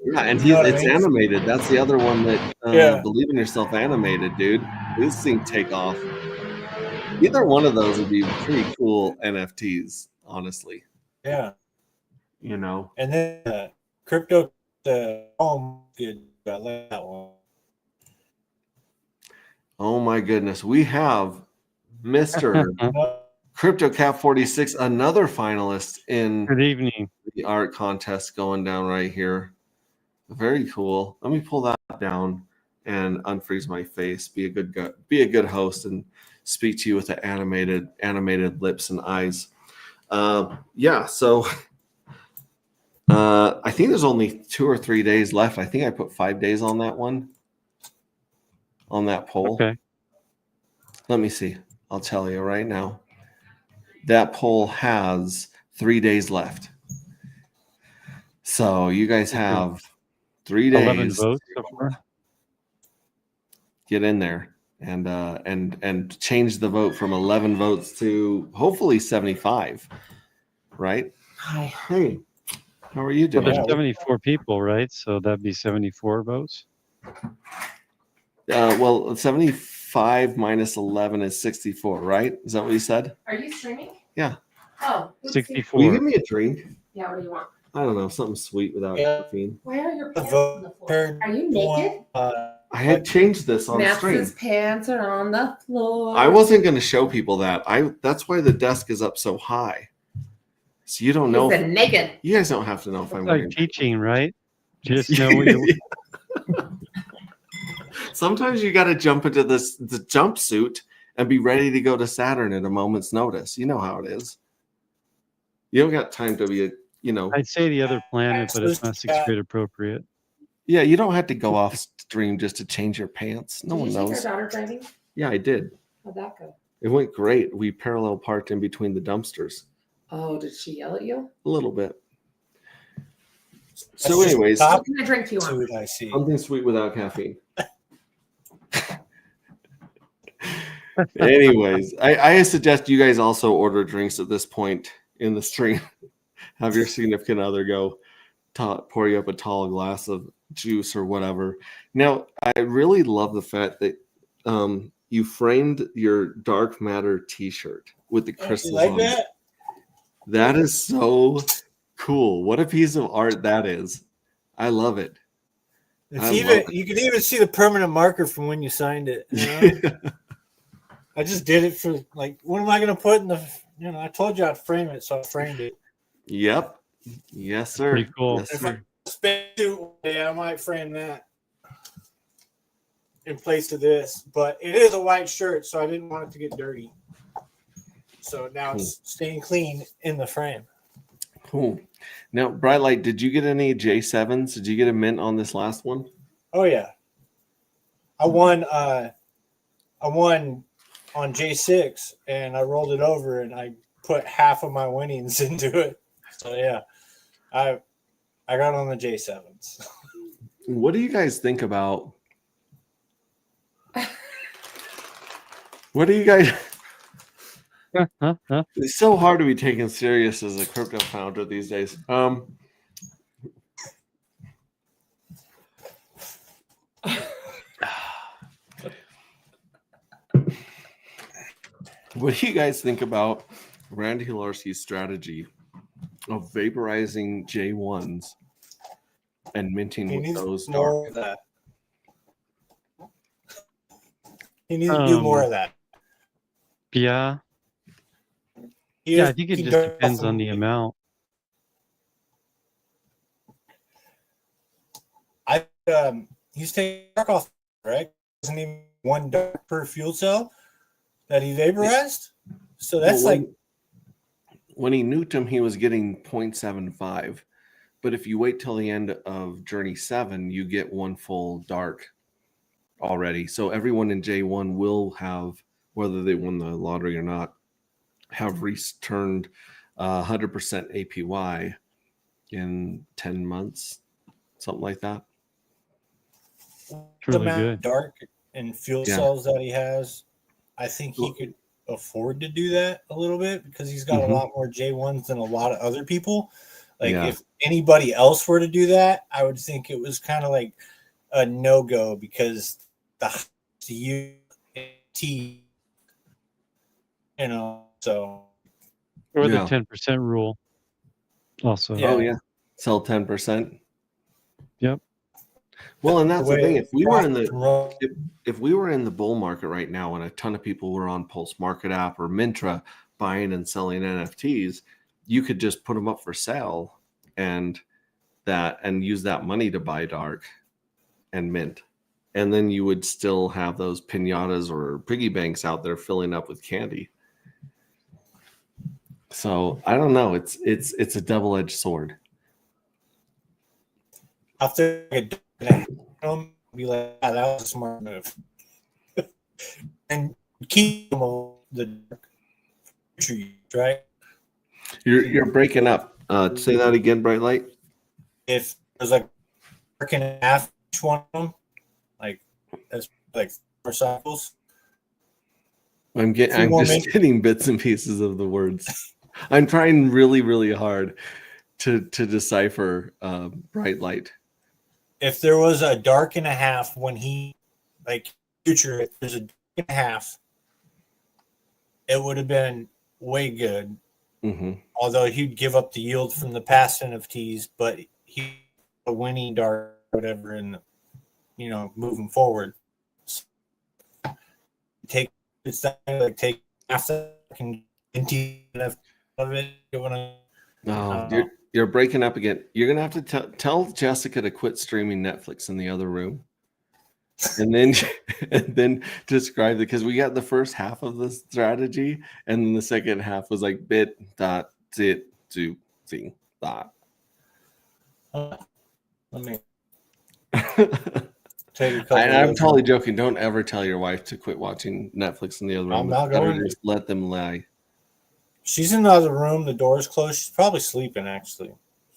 Yeah, and it's animated. That's the other one that Believe in Yourself animated, dude. This thing take off. Either one of those would be pretty cool NFTs, honestly. Yeah. you know. And then crypto, the good. I like that one. Oh my goodness, we have Mr. CryptoCap 46, another finalist in Good evening. the art contest going down right here. Very cool. Let me pull that down and unfreeze my face. Be a good host and speak to you with the animated lips and eyes. Yeah. So I think there's only 2 or 3 days left. I think I put 5 days on that one, on that poll. Okay. Let me see. I'll tell you right now. That poll has 3 days left. So you guys have 3 days. 11 votes so far. Get in there and change the vote from 11 votes to hopefully 75. Right? Hi. Hey. How are you Well, doing? there's 74 people, right? So that'd be 74 votes. Well, 75 minus 11 is 64, right? Is that what you said? Are you streaming? Yeah. Oh, Will you 64. give me a drink? Yeah, what do you want? I don't know, something sweet without Yeah. caffeine. Why are your The pants on the floor? vote. Are you naked? I had changed this on stream. Max's pants are on the floor. I wasn't going to show people that. That's why the desk is up so high. So you don't know. He said naked. You guys don't have to know if I'm It's wearing. like teaching, right? Just know what you Sometimes you got to jump into the jumpsuit and be ready to go to Saturn at a moment's notice. You know how it is. You don't got time to be I'd say the other planet, but it's not 6th grade appropriate. Yeah, you don't have to go off stream just to change your pants. No one Did you take knows. our daughter driving? Yeah, I did. How'd that go? It went great. We parallel parked in between the dumpsters Oh, did she yell at you? a little bit. That's So, just anyways, top What kind of drink do you want? two I see. something sweet without caffeine. Anyways, I suggest you guys also order drinks at this point in the stream. Have your significant other go pour you up a tall glass of juice or whatever. Now, I really love the fact that you framed your dark matter T-shirt with the crystals You like on it. that? That is so cool. What a piece of art that is. I love it. It's I even love it. you can even see the permanent marker from when you signed it. You know? I just did it for like, what am I going to put in the? I told you I'd frame it, so I framed it. Yep. Yes, sir. Pretty cool. Yes, If sir. I spend it one day, I might frame that in place of this. But it is a white shirt, so I didn't want it to get dirty. So now it's staying clean in the frame. Cool. Now, Bright Light, did you get any J7s? Did you get a mint on this last one? Oh yeah, I won. I won on J6, and I rolled it over, and I put half of my winnings into it. So yeah, I got on the J7s. What do you guys think about? What do you guys? It's so hard to be taken serious as a crypto founder these days. What do you guys think about Randy Hilarski's strategy of vaporizing J1s and minting He with needs those more dark? of that. He needs to do more of that. Yeah. He Yeah, is- I think it he just does depends on the amount. He's taking dark off, right? Isn't he one dark per fuel cell that he vaporized? So that's Well, like when he nuked him, he was getting 0.75. But if you wait till the end of Journey 7, you get one full dark already. So everyone in J1 will have, whether they won the lottery or not, have returned 100% APY in 10 months, something like that. the Truly amount good. of dark and fuel Yeah. cells that he has. I think he could afford to do that a little bit because he's got Mhm. a lot more J1s than a lot of other people. Like Yeah. if anybody else were to do that, I would think it was kind of like a no-go because the UT, so Or the Yeah. 10% rule. Also, Yeah. Oh yeah, sell 10%. Yep. Well, and that's the thing. If we were in profit the from roll- if we were in the bull market right now, and a ton of people were on Pulse Market app or Mintra buying and selling NFTs, you could just put them up for sale and use that money to buy dark and mint, and then you would still have those pinatas or piggy banks out there filling up with candy. So I don't know. It's a double-edged sword. after be like, yeah, that was a smart move. And keep them all the future, right? You're breaking up. Say that again, Bright Light. If there's like a and a half each one of them, like that's like 4 cycles. I'm Two more just minutes. getting bits and pieces of the words. I'm trying really, really hard to decipher Bright Light. If there was a dark and a half when he like future, if there's a dark and a half, it would have been way good. Mm-hmm. Although he'd give up the yield from the past NFTs, but he a winning dark, whatever, in moving forward. So take it's that like take half and NFT of it. You want to? No, you're breaking up again. You're gonna have to tell Jessica to quit streaming Netflix in the other room, and then describe it, because we got the first half of the strategy, and then the second half was like bit dot zit do thing dot. Let me take a couple. I'm totally joking. Don't ever tell your wife to quit watching Netflix in the other room. I'm not going. Just let them lie. She's in the other room. The door's closed. She's probably sleeping, actually.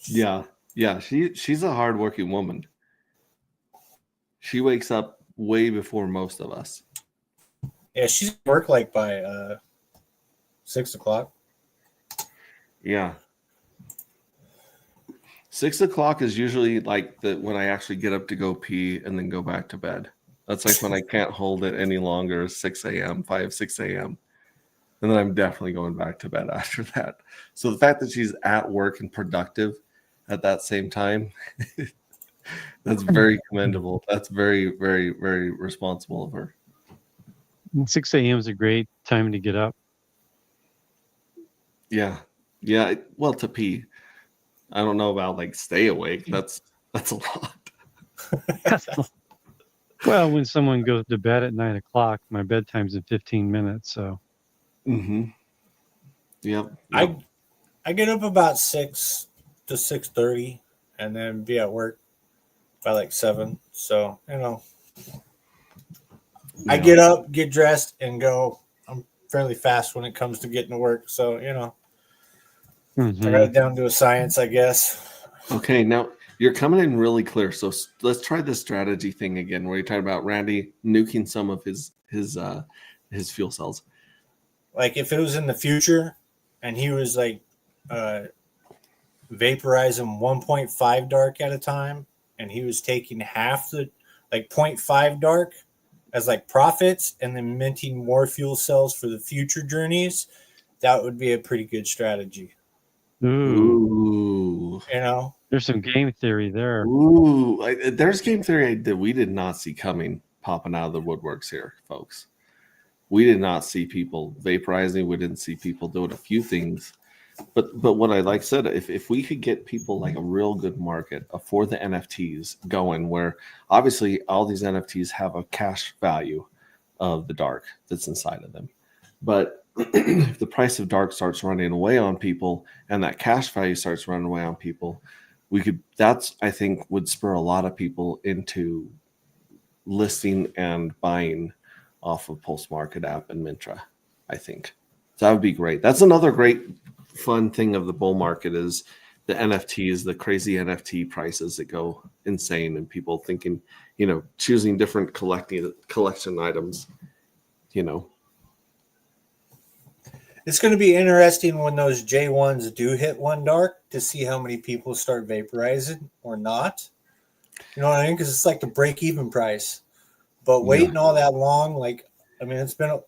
Yeah. She's a hardworking woman. She wakes up way before most of us. Yeah, she's at work like by 6 o'clock. Yeah. 6 o'clock is usually like when I actually get up to go pee and then go back to bed. That's like when I can't hold it any longer. 6 a.m., 6 a.m. And then I'm definitely going back to bed after that. So the fact that she's at work and productive at that same time, that's very commendable. That's very, very, very responsible of her. 6 a.m. is a great time to get up. Yeah. Well, to pee. I don't know about like stay awake. That's a lot. Well, when someone goes to bed at 9 o'clock, my bedtime's in 15 minutes. So. Mm-hmm. Yep. I get up about 6 to 6:30, and then be at work by like 7. So I get up, get dressed, and go. I'm fairly fast when it comes to getting to work. So I got it down to a science, I guess. Okay, now you're coming in really clear. So let's try this strategy thing again, where you're talking about Randy nuking some of his fuel cells. Like if it was in the future and he was like vaporizing 1.5 dark at a time, and he was taking half the 0.5 dark as like profits and then minting more fuel cells for the future journeys, that would be a pretty good strategy. Ooh. There's some game theory there. Ooh, there's game theory that we did not see coming popping out of the woodworks here, folks. We did not see people vaporizing. We didn't see people doing a few things. But what I said, if we could get people like a real good market for the NFTs going, where obviously all these NFTs have a cash value of the dark that's inside of them. But if the price of dark starts running away on people and that cash value starts running away on people, that's, I think, would spur a lot of people into listing and buying off of Pulse Market app and Mintra, I think. So that would be great. That's another great fun thing of the bull market is the NFTs, the crazy NFT prices that go insane, and people thinking, choosing different collection items, It's going to be interesting when those J1s do hit 1 dark to see how many people start vaporizing or not. You know what I mean? Because it's like the break-even price. But waiting all that long, it's been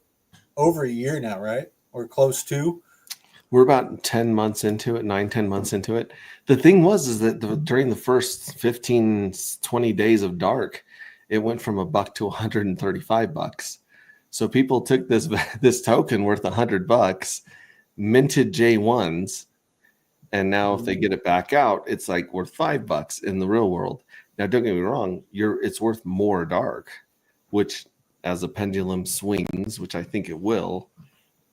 over a year now, right? Or close to. We're about 10 months into it, 9, 10 months into it. The thing is that during the first 15, 20 days of dark, it went from $1 to $135. So people took this token worth $100, minted J1s, and now if they get it back out, it's like worth $5 in the real world. Now, don't get me wrong, it's worth more dark, which as a pendulum swings, which I think it will,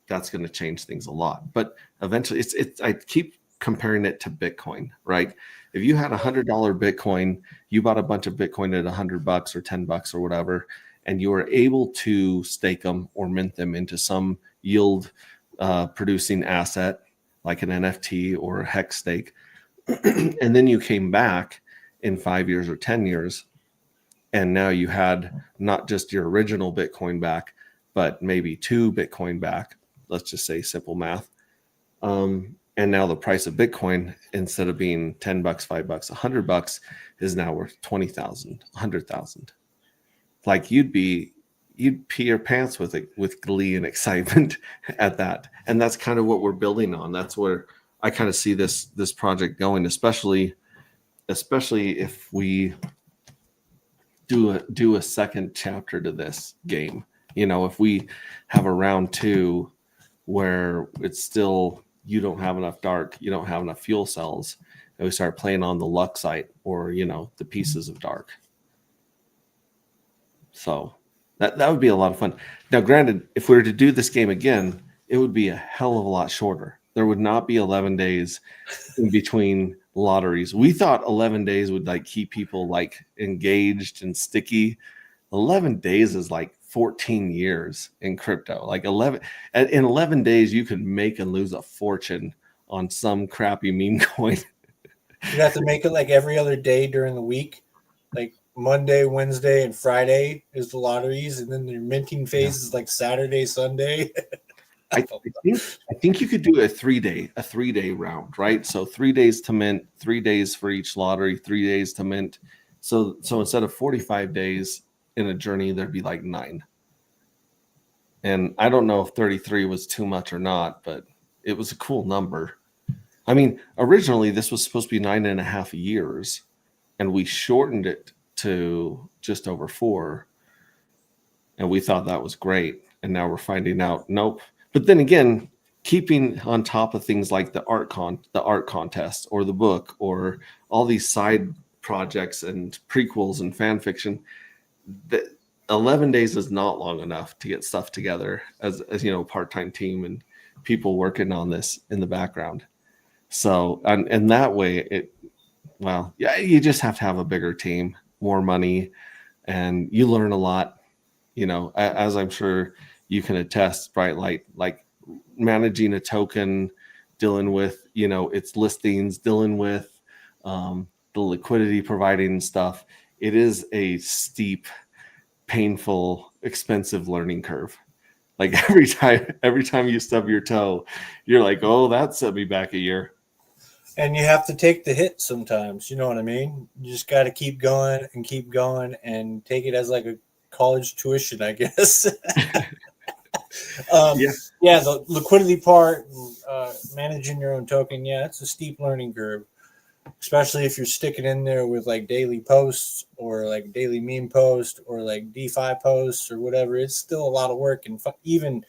that's going to change things a lot. But eventually, I keep comparing it to Bitcoin, right? If you had $100 Bitcoin, you bought a bunch of Bitcoin at $100 or $10 or whatever, and you were able to stake them or mint them into some yield producing asset like an NFT or a hex stake, and then you came back in 5 years or 10 years, and now you had not just your original Bitcoin back, but maybe 2 Bitcoin back. Let's just say simple math. And now the price of Bitcoin, instead of being $10, $5, $100, is now worth 20,000, 100,000. Like you'd pee your pants with glee and excitement at that. And that's kind of what we're building on. That's where I kind of see this project going, especially if we do a second chapter to this game. If we have a round 2 where it's still, you don't have enough dark, you don't have enough fuel cells, and we start playing on the Luxite or the pieces of dark. So that would be a lot of fun. Now, granted, if we were to do this game again, it would be a hell of a lot shorter. There would not be 11 days in between lotteries. We thought 11 days would keep people engaged and sticky. 11 days is 14 years in crypto. In 11 days, you could make and lose a fortune on some crappy meme coin. You have to make it every other day during the week. Monday, Wednesday, and Friday is the lotteries, and then the minting phase is Saturday, Sunday. I think you could do a 3-day round, right? So 3 days to mint, 3 days for each lottery, 3 days to mint. So instead of 45 days in a journey, there'd be 9. And I don't know if 33 was too much or not, but it was a cool number. I mean, originally this was supposed to be 9.5 years, and we shortened it to just over 4. And we thought that was great. And now we're finding out, nope. But then again, keeping on top of things like the art contest or the book or all these side projects and prequels and fan fiction, that 11 days is not long enough to get stuff together as part-time team and people working on this in the background. So, and that way you just have to have a bigger team, more money, and you learn a lot, as I'm sure you can attest, right? Like managing a token, dealing with, its listings, dealing with the liquidity providing stuff. It is a steep, painful, expensive learning curve. Every time you stub your toe, you're like, oh, that set me back a year. And you have to take the hit sometimes. You know what I mean? You just got to keep going and take it as a college tuition, I guess. Yeah, the liquidity part, managing your own token. Yeah, it's a steep learning curve, especially if you're sticking in there with daily posts or daily meme posts or DeFi posts or whatever. It's still a lot of work, and even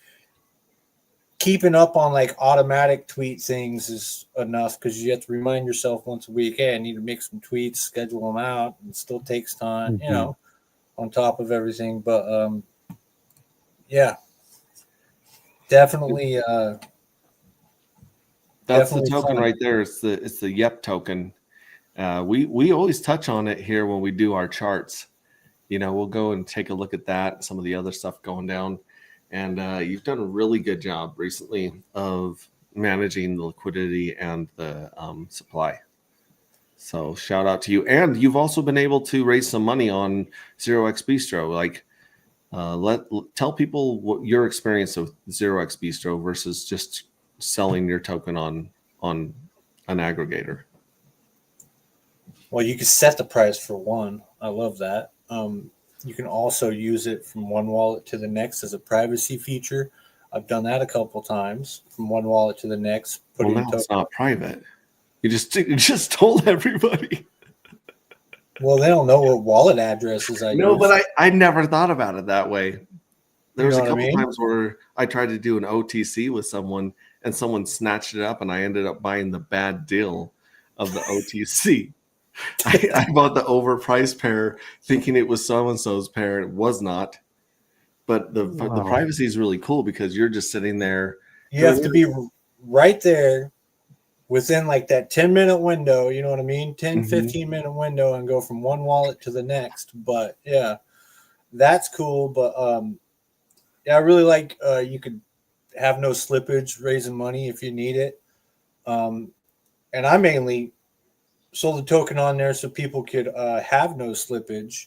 keeping up on automatic tweet things is enough because you have to remind yourself once a week, hey, I need to make some tweets, schedule them out. It still takes time, on top of everything. But yeah, definitely. That's definitely the token fun. right there. It's the YEP token. We always touch on it here when we do our charts. We'll go and take a look at that, some of the other stuff going down. And you've done a really good job recently of managing the liquidity and the supply. So shout out to you. And you've also been able to raise some money on 0x Bistro. Tell people what your experience with 0x Bistro versus just selling your token on an aggregator. Well, you can set the price for one. I love that. You can also use it from one wallet to the next as a privacy feature. I've done that a couple times from one wallet to the next. Well, now it's not private. You just told everybody. Well, they don't know what wallet addresses I No, use. but I never thought about it that way. There was know a what I couple mean? times where I tried to do an OTC with someone and someone snatched it up and I ended up buying the bad deal of the OTC. I bought the overpriced pair thinking it was so-and-so's pair. It was not. But the Wow. privacy is really cool because you're just sitting there. You have to be right there within like that 10-minute window, you know what I mean? 10, 15-minute window and go from one wallet to the next. But yeah, that's cool. But yeah, I really like you could have no slippage, raising money if you need it. And I mainly sold the token on there so people could have no slippage.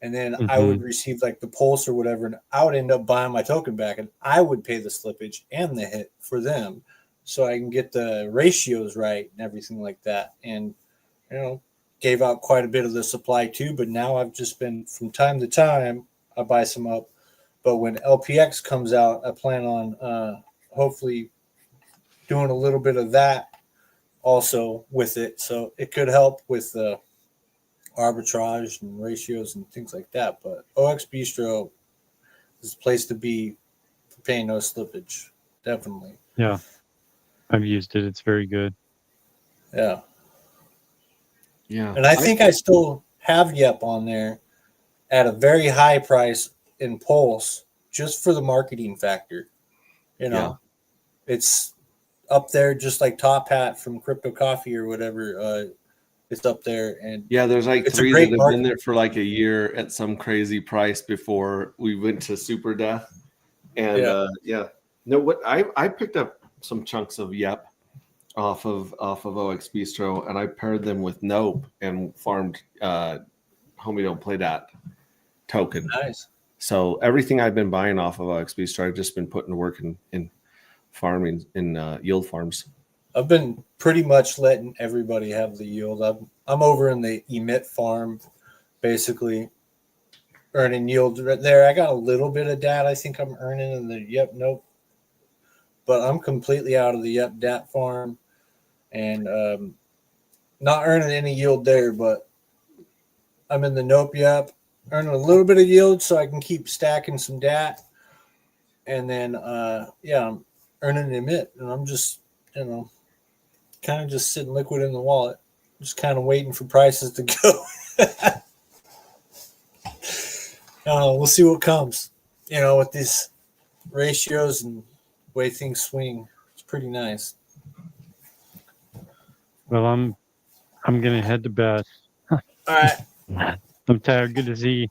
And then I would receive like the pulse or whatever, and I would end up buying my token back, and I would pay the slippage and the hit for them, so I can get the ratios right and everything like that. And gave out quite a bit of the supply too. But now I've just been from time to time I buy some up. But when LPX comes out, I plan on hopefully doing a little bit of that also with it, so it could help with arbitrage and ratios and things like that. But OX Bistro is a place to be for paying no slippage. Definitely. Yeah. I've used it. It's very good. Yeah. Yeah. And I think I still have Yep on there at a very high price in Pulse just for the marketing factor. It's up there just like Top Hat from Crypto Coffee or whatever. It's up there, and there's like it's 3 a great that have market. been there for like a year at some crazy price before we went to Super Death. And no, what I picked up some chunks of Yep off of OX Bistro, and I paired them with Nope and farmed Homie Don't Play That token. Nice. So everything I've been buying off of OX Bistro, I've just been putting to work in farming in yield farms. I've been pretty much letting everybody have the yield. I'm over in the emit farm, basically earning yield right there. I got a little bit of dat. I think I'm earning in the Nope, but I'm completely out of the dat farm, and not earning any yield there. But I'm in the Nope earning a little bit of yield so I can keep stacking some dat, and then I'm earning an emit, and I'm just kind of just sitting liquid in the wallet, just kind of waiting for prices to go. We'll see what comes, with these ratios and way things swing. It's pretty nice. Well, I'm gonna head to bed. All right. I'm tired. Good to see.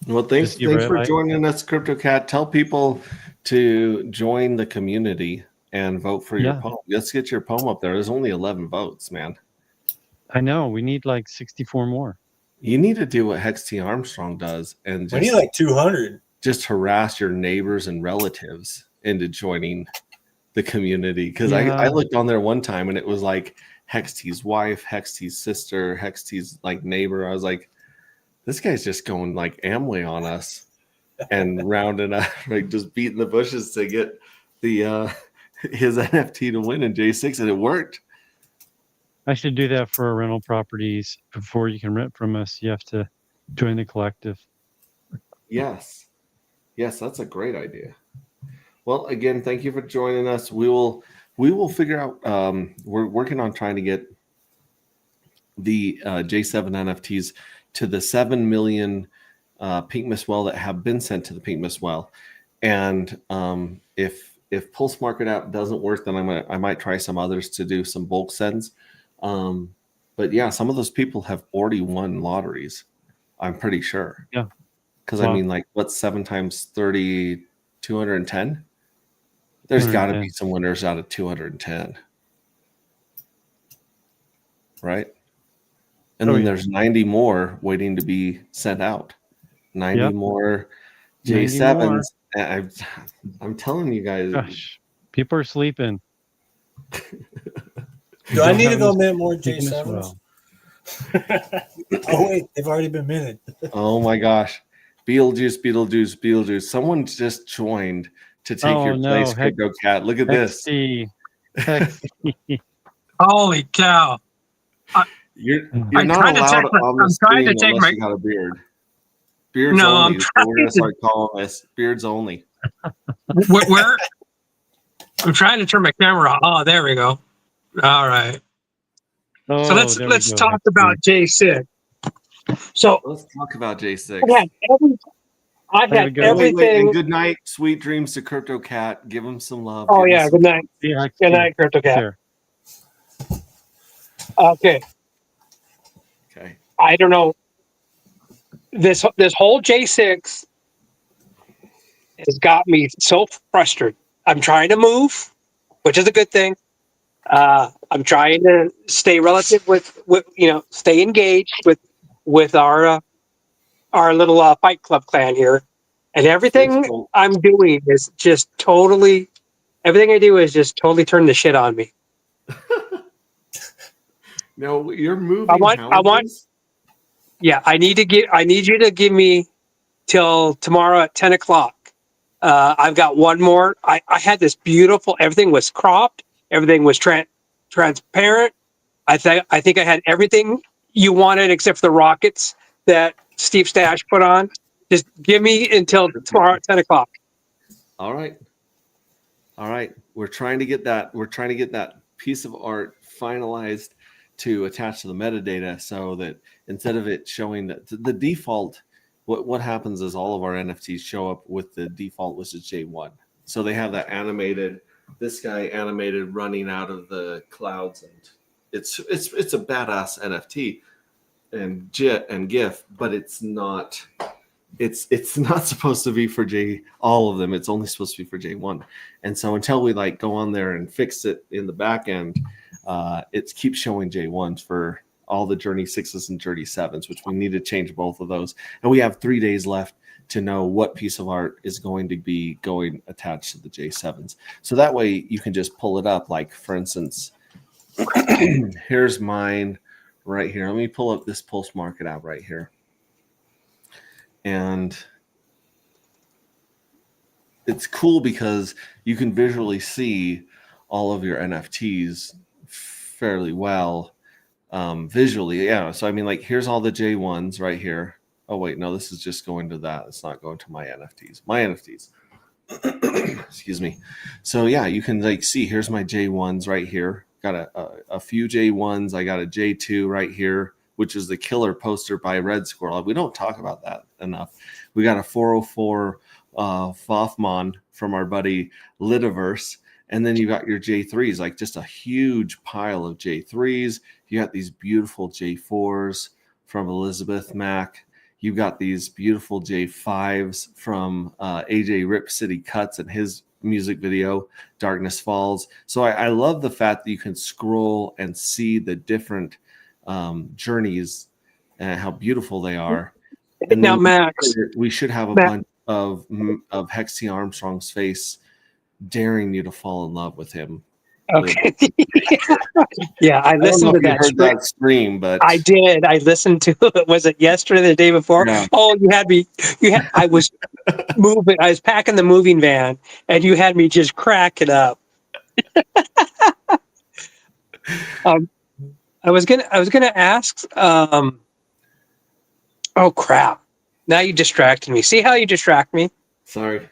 Well, thanks you, for Red. joining us, CryptoCat. Tell people to join the community and vote for your poem. Let's get your poem up there. There's only 11 votes, man. I know. We need like 64 more. You need to do what Hex T. Armstrong does and We need like 200. Just harass your neighbors and relatives into joining the community. Because I looked on there one time and it was like Hex T's wife, Hex T's sister, Hex T's like neighbor. I was like, this guy's just going like Amway on us and rounding up, like just beating the bushes to get the his NFT to win in J6, and it worked. I should do that for our rental properties. Before you can rent from us, you have to join the collective. Yes, that's a great idea. Well, again, thank you for joining us. We will figure out. We're working on trying to get the J7 NFTs to the 7 million Pink Miss Well that have been sent to the Pink Miss Well, and if Pulse Market app doesn't work, then I might try some others to do some bulk sends. But yeah, some of those people have already won lotteries. I'm pretty sure. Yeah. Because I mean, like, what's 7 times 30? 210. There's got to be some winners out of 210, right? And then there's 90 more waiting to be sent out. 90 more J7s. I'm telling you guys. Gosh, people are sleeping. Do I need to go mint more J7s? Oh, wait, they've already been minted. Oh my gosh. Beetlejuice. Someone just joined to take your place, Crypto Cat. Look at this. Holy cow! You're I'm not trying to allowed take on the I'm trying to screen take unless my you got a beard. Beards no. only. I'm So trying we're gonna to start calling this beards only. where I'm trying to turn my camera on. Oh, there we go. All right. Oh, So let's talk about J6. So Let's talk about J6. I There we had go. everything. Wait, and good night, sweet dreams to Crypto Cat. Give him some love. Oh Give him yeah, some- good night. Yeah, Good night, Crypto Cat. there. Okay, Okay. I don't know. This whole J6 has got me so frustrated. I'm trying to move, which is a good thing. I'm trying to stay relative with stay engaged with our little Fight Club clan here, and everything I'm doing is just totally. Everything I do is just totally turn the shit on me. No, you're moving I want. houses? Yeah, I need you to give me till tomorrow at 10 o'clock. I've got one more. I had this beautiful. Everything was cropped. Everything was transparent. I think I had everything you wanted except for the rockets that Steve Stash put on. Just give me until tomorrow at 10 o'clock. All right. All right. We're trying to get that piece of art finalized to attach to the metadata so that instead of it showing that the default, what happens is all of our NFTs show up with the default, which is J1. So they have that animated, this guy animated running out of the clouds, and it's a badass NFT and JIT and GIF, but it's not supposed to be for all of them. It's only supposed to be for J1. And so until we go on there and fix it in the back end, it keeps showing J1s for all the Journey 6s and Journey 7s, which we need to change both of those. And we have 3 days left to know what piece of art is going to be going attached to the J7s. So that way you can just pull it up. Like, for instance, here's mine right here. Let me pull up this Pulse Market app right here. And it's cool because you can visually see all of your NFTs fairly well visually. Yeah. So, I mean, here's all the J1s right here. Oh, wait, no, this is just going to that. It's not going to my NFTs. Excuse me. So, yeah, you can see, here's my J1s right here. Got a few J1s. I got a J2 right here, which is the killer poster by Red Squirrel. We don't talk about that enough. We got a 404 Vothmon from our buddy Litiverse. And then you got your J3s, just a huge pile of J3s. You got these beautiful J4s from Elizabeth Mack. You got these beautiful J5s from AJ Rip City Cuts and his music video, Darkness Falls. So I love the fact that you can scroll and see the different journeys and how beautiful they are. And now, then Max, we should have a bunch of Hex T. Armstrong's face daring you to fall in love with him. okay. Yeah, I listened to that. Heard that scream, but I did. I listened to it. Was it yesterday, or the day before? Yeah. Oh, you had me. I was moving. I was packing the moving van, and you had me just cracking up. I was gonna ask. Oh crap! Now you distracted me. See how you distract me? Sorry.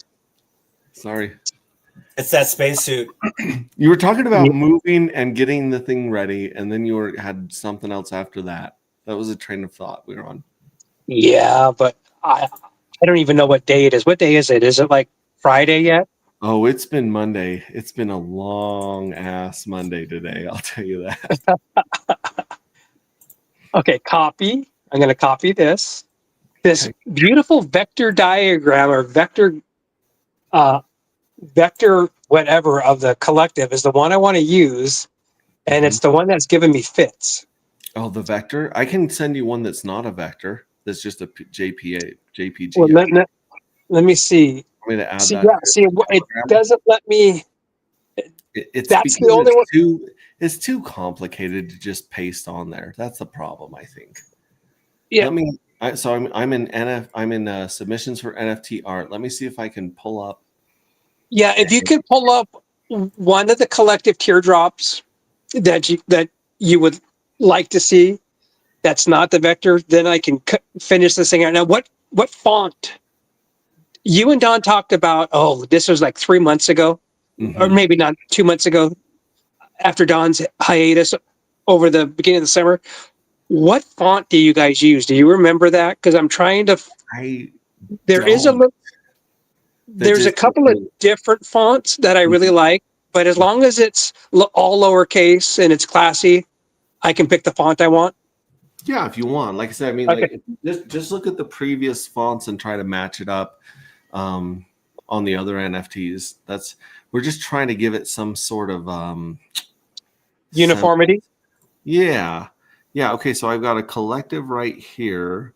It's that spacesuit. You were talking about moving and getting the thing ready, and then you had something else after that. That was a train of thought we were on. Yeah, but I don't even know what day it is. What day is it? Is it Friday yet? Oh, it's been Monday. It's been a long ass Monday today. I'll tell you that. Okay, copy. I'm going to copy this. This beautiful vector diagram or vector whatever of the collective is the one I want to use, and it's the one that's giving me fits. Oh, the vector? I can send you one that's not a vector. That's just a JPG. Well, let me see. I'm going to add See, that. yeah, see, it doesn't let me. It's that's the only one. It's too complicated to just paste on there. That's the problem, I think. Yeah. I'm in submissions for NFT art. Let me see if I can pull up. Yeah, if you could pull up one of the collective teardrops that you would like to see, that's not the vector, then I can finish this thing out. Now, what font? You and Don talked about. Oh, this was like 3 months ago, or Mhm. maybe not 2 months ago, after Don's hiatus over the beginning of the summer. What font do you guys use? Do you remember that? Because I'm trying to. I There is a don't. little. That There's a just couple of different fonts that I really like, but as long as it's all lowercase and it's classy, I can pick the font I want. yeah, if you want. Like I said, I mean, Okay. like just look at the previous fonts and try to match it up on the other NFTs. We're just trying to give it some sort of Uniformity. yeah. Yeah. Okay. So I've got a collective right here.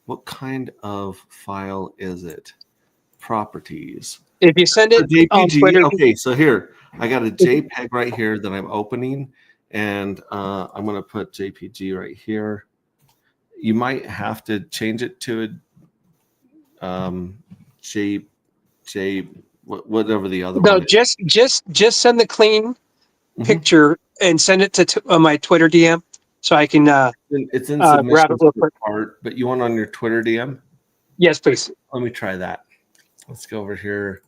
What kind of file is it? Properties. If you send A it on JPG. Twitter, Okay. So here, I got a JPEG right here that I'm opening. And I'm going to put JPG right here. You might have to change it to a whatever the other no, one is. just send the clean Mhm. picture and send it to my Twitter DM so I can It's in grab it submissions real quick. part, but you want on your Twitter DM? Yes, please. Let me try that. Let's go over here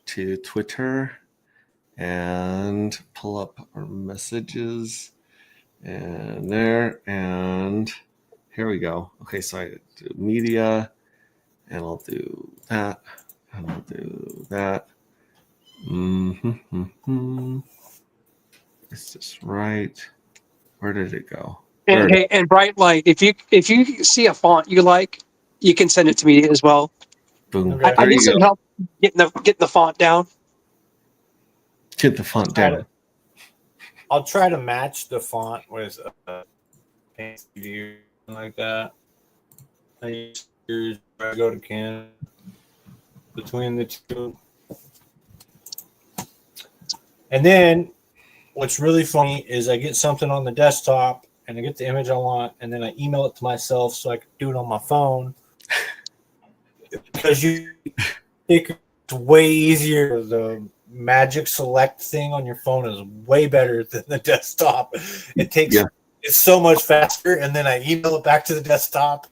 to Twitter and pull up our messages and there, and here we go. Okay, so I do media and I'll do that and I'll do that. Is this right? Where did it go? There And it is. hey, and bright light. If you see a font you like, you can send it to me as well. Boom. Okay. I There need you some go. help getting the font down. Get the font down. I'll try to match the font with Paint Studio like that. I go to Canva between the two. And then what's really funny is I get something on the desktop and I get the image I want, and then I email it to myself so I can do it on my phone. Because it's way easier. The magic select thing on your phone is way better than the desktop. It takes it's so much faster, and then I email it back to the desktop.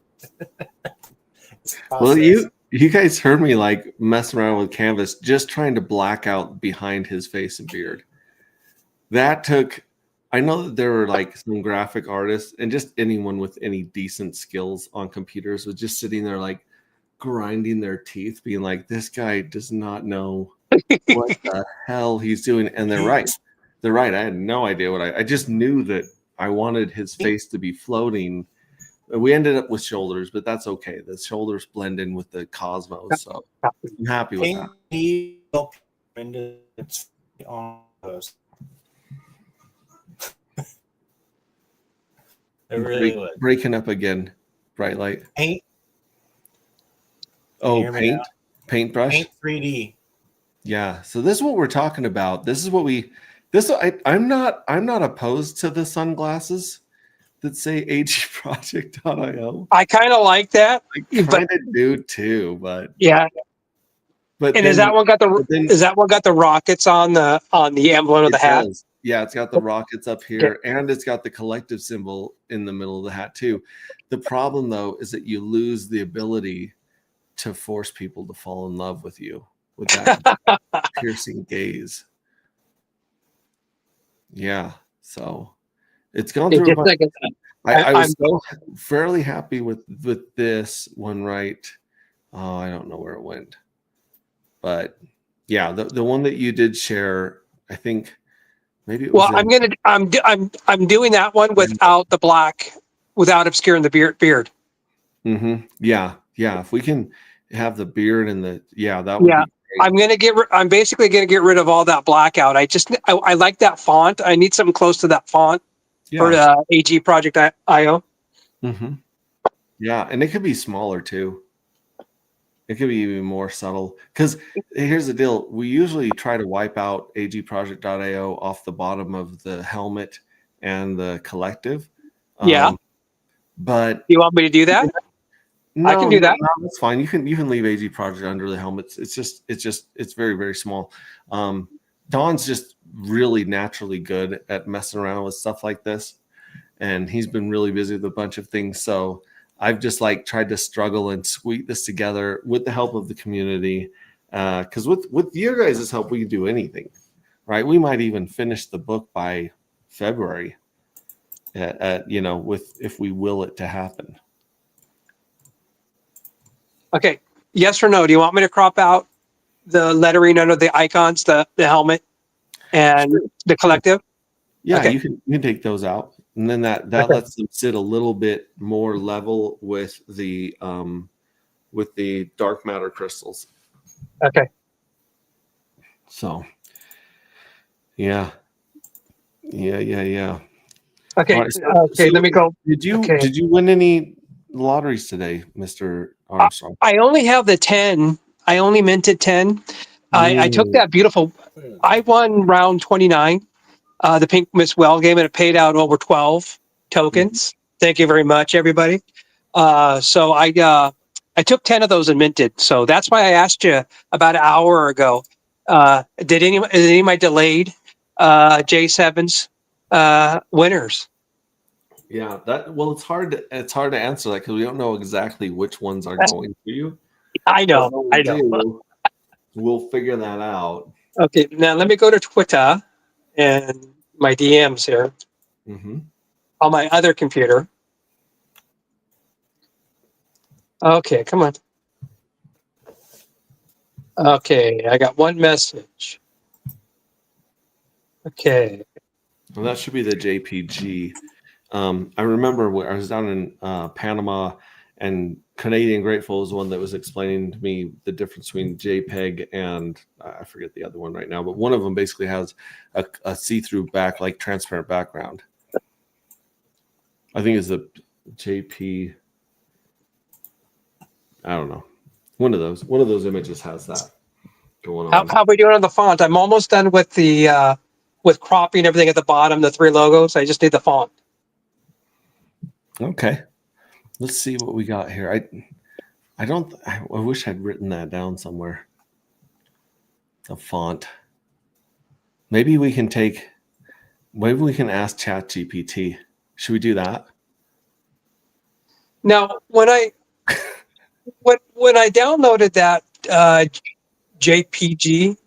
Well, you guys heard me like messing around with Canvas, just trying to black out behind his face and beard. That took. I know that there were like some graphic artists and just anyone with any decent skills on computers was just sitting there like grinding their teeth, being like, "This guy does not know what the hell he's doing." And they're right. They're right. I had no idea what I just knew that I wanted his face to be floating. We ended up with shoulders, but that's okay. The shoulders blend in with the cosmos, so I'm happy with that. It's on those. It really would. Breaking up again, bright light. Paint. Oh, paintbrush. Paint 3D. Yeah. So this is what we're talking about. This is what I'm not opposed to the sunglasses that say agproject.io. I kind of like that. I kind of do too, but yeah. But and then, is that one got the rockets on the emblem of the hat? Does. Yeah, it's got the rockets up here, and it's got the collective symbol in the middle of the hat too. The problem though is that you lose the ability to force people to fall in love with you with that piercing gaze. Yeah, so it's gone through. I was so fairly happy with this one, right? Oh, I don't know where it went, but yeah, the one that you did share, I think maybe it was. Well, I'm doing that one without the black, without obscuring the beard. Mm-hmm. Yeah. If we can have the beard and that would be great. I'm basically gonna get rid of all that blackout. I like that font. I need something close to that font for AG Project IO. Mm-hmm. Yeah, and it could be smaller too. It could be even more subtle. Because here's the deal: we usually try to wipe out agproject.io off the bottom of the helmet and the collective. But do you want me to do that? No, I can do that. No, that's fine. You can leave AG Project under the helmets. It's very, very small. Don's just really naturally good at messing around with stuff like this, and he's been really busy with a bunch of things. So I've just like tried to struggle and squeak this together with the help of the community. Because with your guys' help, we can do anything, right? We might even finish the book by February. If we will it to happen. Okay. Yes or no? Do you want me to crop out the lettering under the icons, the helmet, and the collective? Yeah, Okay. you can take those out, and then that Okay. lets them sit a little bit more level with the dark matter crystals. Okay. So, yeah. Okay. All right, Okay. Let me go. Did Okay. you win any lotteries today, Mr. Armstrong? I only have the 10. I only minted 10. I took that beautiful. I won round 29, the Pink Miss Well game, and it paid out over 12 tokens. Thank you very much, everybody. So I took 10 of those and minted. So that's why I asked you about an hour ago. Did any of my delayed J7s winners? Yeah, it's hard to answer that because we don't know exactly which ones are going for you. I know. But when we do, we'll figure that out. Okay, now let me go to Twitter and my DMs here Mm-hmm. on my other computer. Okay, come on. Okay, I got one message. Okay. Well, that should be the JPG. I remember when I was down in Panama, and Canadian Grateful is one that was explaining to me the difference between JPEG and I forget the other one right now, but one of them basically has a see-through like transparent background. I think it's the JP. I don't know. One of those images has that going on. How are we doing on the font? I'm almost done with the with cropping everything at the bottom, the 3 logos. I just need the font. Okay. Let's see what we got here. I wish I'd written that down somewhere. The font. Maybe we can ask ChatGPT. Should we do that? Now, when I downloaded that JPG,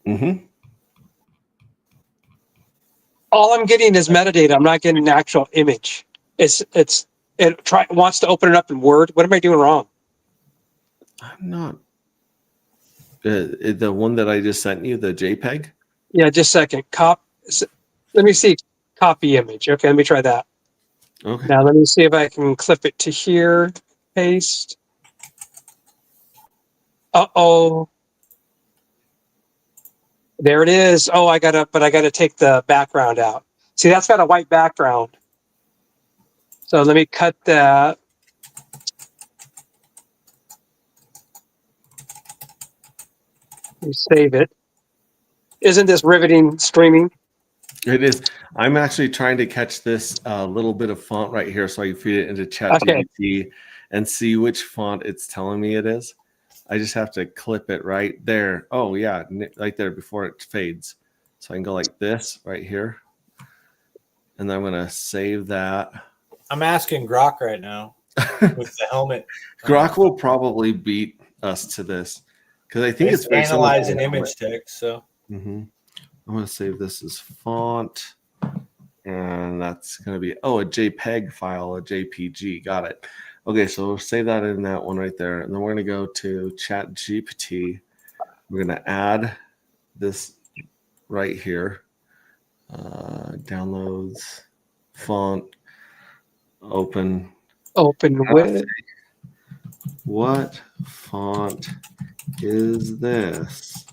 Mm-hmm. all I'm getting is metadata. I'm not getting an actual image. It wants to open it up in Word. What am I doing wrong? I'm not. The one that I just sent you, the JPEG. Yeah, just a second. Let me see. Copy image. Okay, let me try that. Okay. Now let me see if I can clip it to here. Paste. Uh-oh. There it is. Oh, I gotta take the background out. See, that's got a white background. So let me cut that. Let me save it. Isn't this riveting streaming? It is. I'm actually trying to catch this little bit of font right here so I can feed it into ChatGPT and see which font it's telling me it is. I just have to clip it right there. Oh, yeah, right there before it fades. So I can go like this right here. And then I'm going to save that. I'm asking Grok right now with the helmet. Grok will probably beat us to this because I think it's very analyze similar an to the image text. So Mm-hmm. I'm going to save this as font. And that's going to be, a JPEG file, a JPG. Got it. Okay, so we'll save that in that one right there. And then we're going to go to ChatGPT. We're going to add this right here. Downloads, font, open. Open with. What font is this?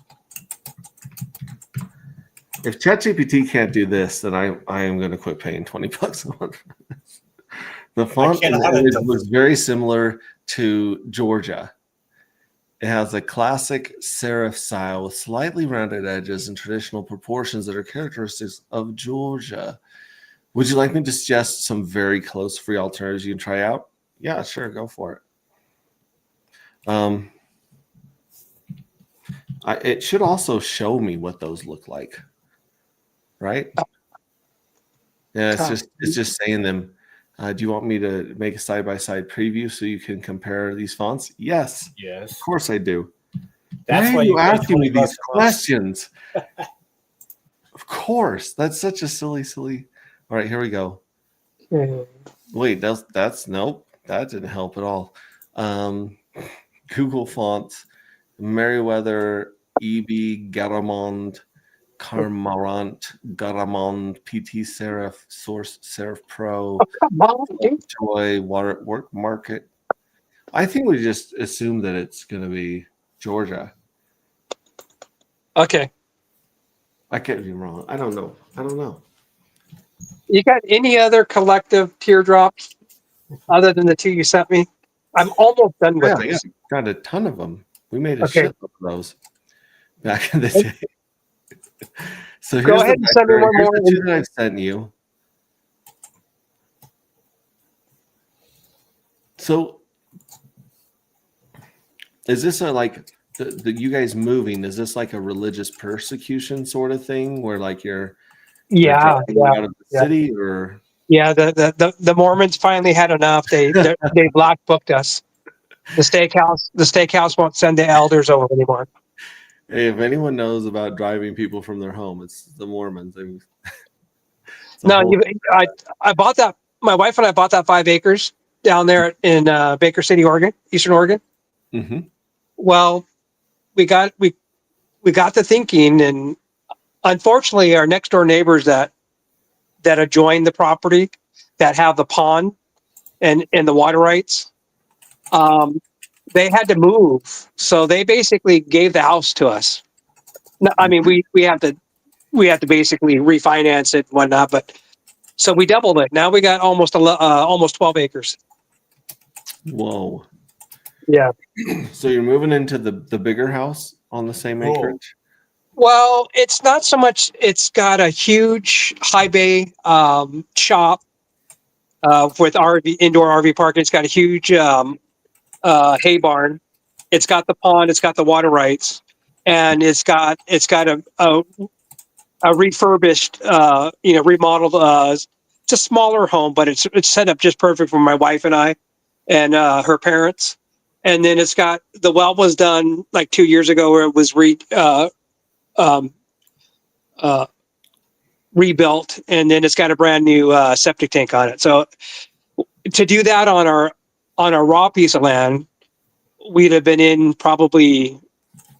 If ChatGPT can't do this, then I am going to quit paying $20 a month for this. The font in the image was very similar to Georgia. It has a classic serif style with slightly rounded edges and traditional proportions that are characteristics of Georgia. Would you like me to suggest some very close free alternatives you can try out? Yeah, sure, go for it. Um, it should also show me what those look like, right? Yeah, it's just saying them. Do you want me to make a side-by-side preview so you can compare these fonts? Yes, Yes. of course I do. That's Why why are you pay asking me 20 bucks these a month. questions? Of course, that's such a silly. All right, here we go. Wait, that's nope, that didn't help at all. Google fonts, Merriweather, EB, Garamond, Carmarant, Garamond, PT Serif, Source Serif Pro, Come on, dude. Joy, Work Market. I think we just assume that it's going to be Georgia. Okay. I could be wrong. I don't know. You got any other collective teardrops other than the two you sent me? I'm almost done with Yeah, these. got a ton of them. We made a Okay. shit of those back in the day. So Go here's ahead and send me one here's more. the two that I've sent you. So is this a like the you guys moving? Is this like a religious persecution sort of thing where like they're Yeah, driving you yeah, out of the yeah. city or Yeah, the Mormons finally had enough. They block booked us. The steakhouse won't send the elders over anymore. hey, if anyone knows about driving people from their home, it's the Mormons. It's a No, whole I bought that. My wife and I bought that 5 acres down there in Baker City, Oregon, Eastern Oregon. Mhm. Well, we got to thinking, and unfortunately, our next door neighbors that adjoin the property, that have the pond and the water rights, they had to move, so they basically gave the house to us. No, I mean, we have to basically refinance it and whatnot, but so we doubled it. Now we got almost 12 acres. Whoa. Yeah. So you're moving into the bigger house on the same Cool. acreage? Well, it's not so much. It's got a huge high bay shop with indoor RV park. It's got a huge hay barn. It's got the pond. It's got the water rights, and it's got a refurbished, remodeled. It's a smaller home, but it's set up just perfect for my wife and I, and her parents. And then it's got the well was done like 2 years ago, where it was um, rebuilt, and then it's got a brand new septic tank on it. So to do that on our raw piece of land, we'd have been in probably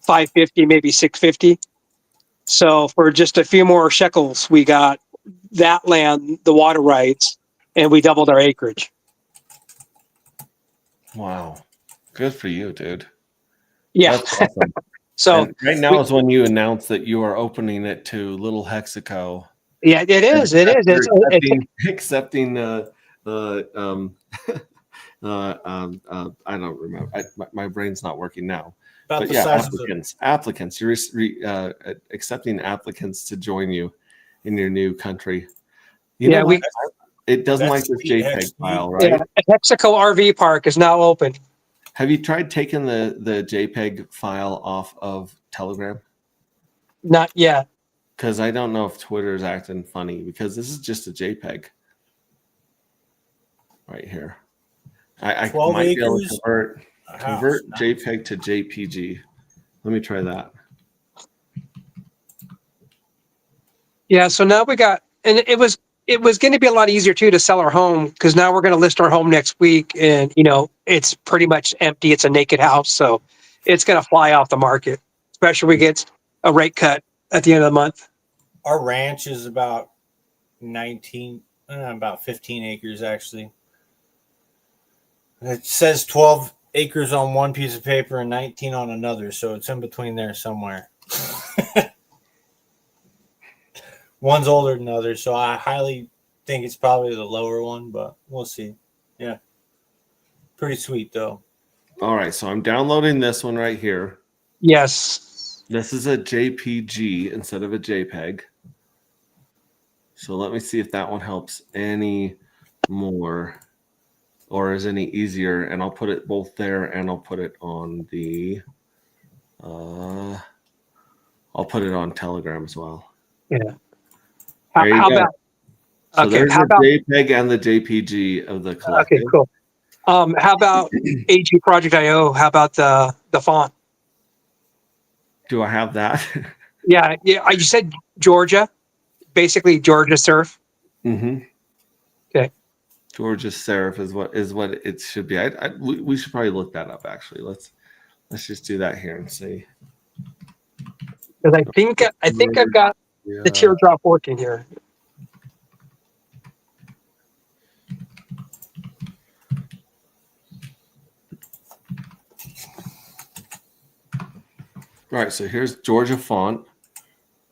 550, maybe 650. So for just a few more shekels, we got that land, the water rights, and we doubled our acreage. Wow. Good for you, dude. Yeah. That's awesome. So And right now is when you announce that you are opening it to Little Hexaco. yeah, it is. It is. Accepting I don't remember. My brain's not working now. About But the yeah, size of the applicants. You're accepting applicants to join you in your new country. You know what? It doesn't like that's this sweet, JPEG hex, file, right? Yeah, Hexaco RV Park is now open. Have you tried taking the JPEG file off of Telegram? Not yet. Because I don't know if Twitter is acting funny because this is just a JPEG right here. I 12 might be able to acres? convert JPEG to JPG. Let me try that. Yeah, so now we got, and it was going to be a lot easier too to sell our home, because now we're going to list our home next week, and it's pretty much empty. It's a naked house, so it's going to fly off the market, especially if we get a rate cut at the end of the month. Our ranch is about 15 acres actually. It says 12 acres on one piece of paper and 19 on another, so it's in between there somewhere. One's older than the other, so I highly think it's probably the lower one, but we'll see. Yeah. Pretty sweet though. All right, so I'm downloading this one right here. Yes. This is a JPG instead of a JPEG. So let me see if that one helps any more. or is any easier, and I'll put it both there, and I'll put it on the I'll put it on Telegram as well. Yeah. There you How go. about So okay? there's How the about JPEG and the JPG of the okay? collective. Cool. How about AG Project IO? How about the font? Do I have that? Yeah. You said Georgia, basically Georgia Surf. Mm-hmm. Okay. Georgia serif is what it should be. We should probably look that up. Actually, let's just do that here and see. Because I think I've got the Yeah. teardrop working here. All right, so here's Georgia font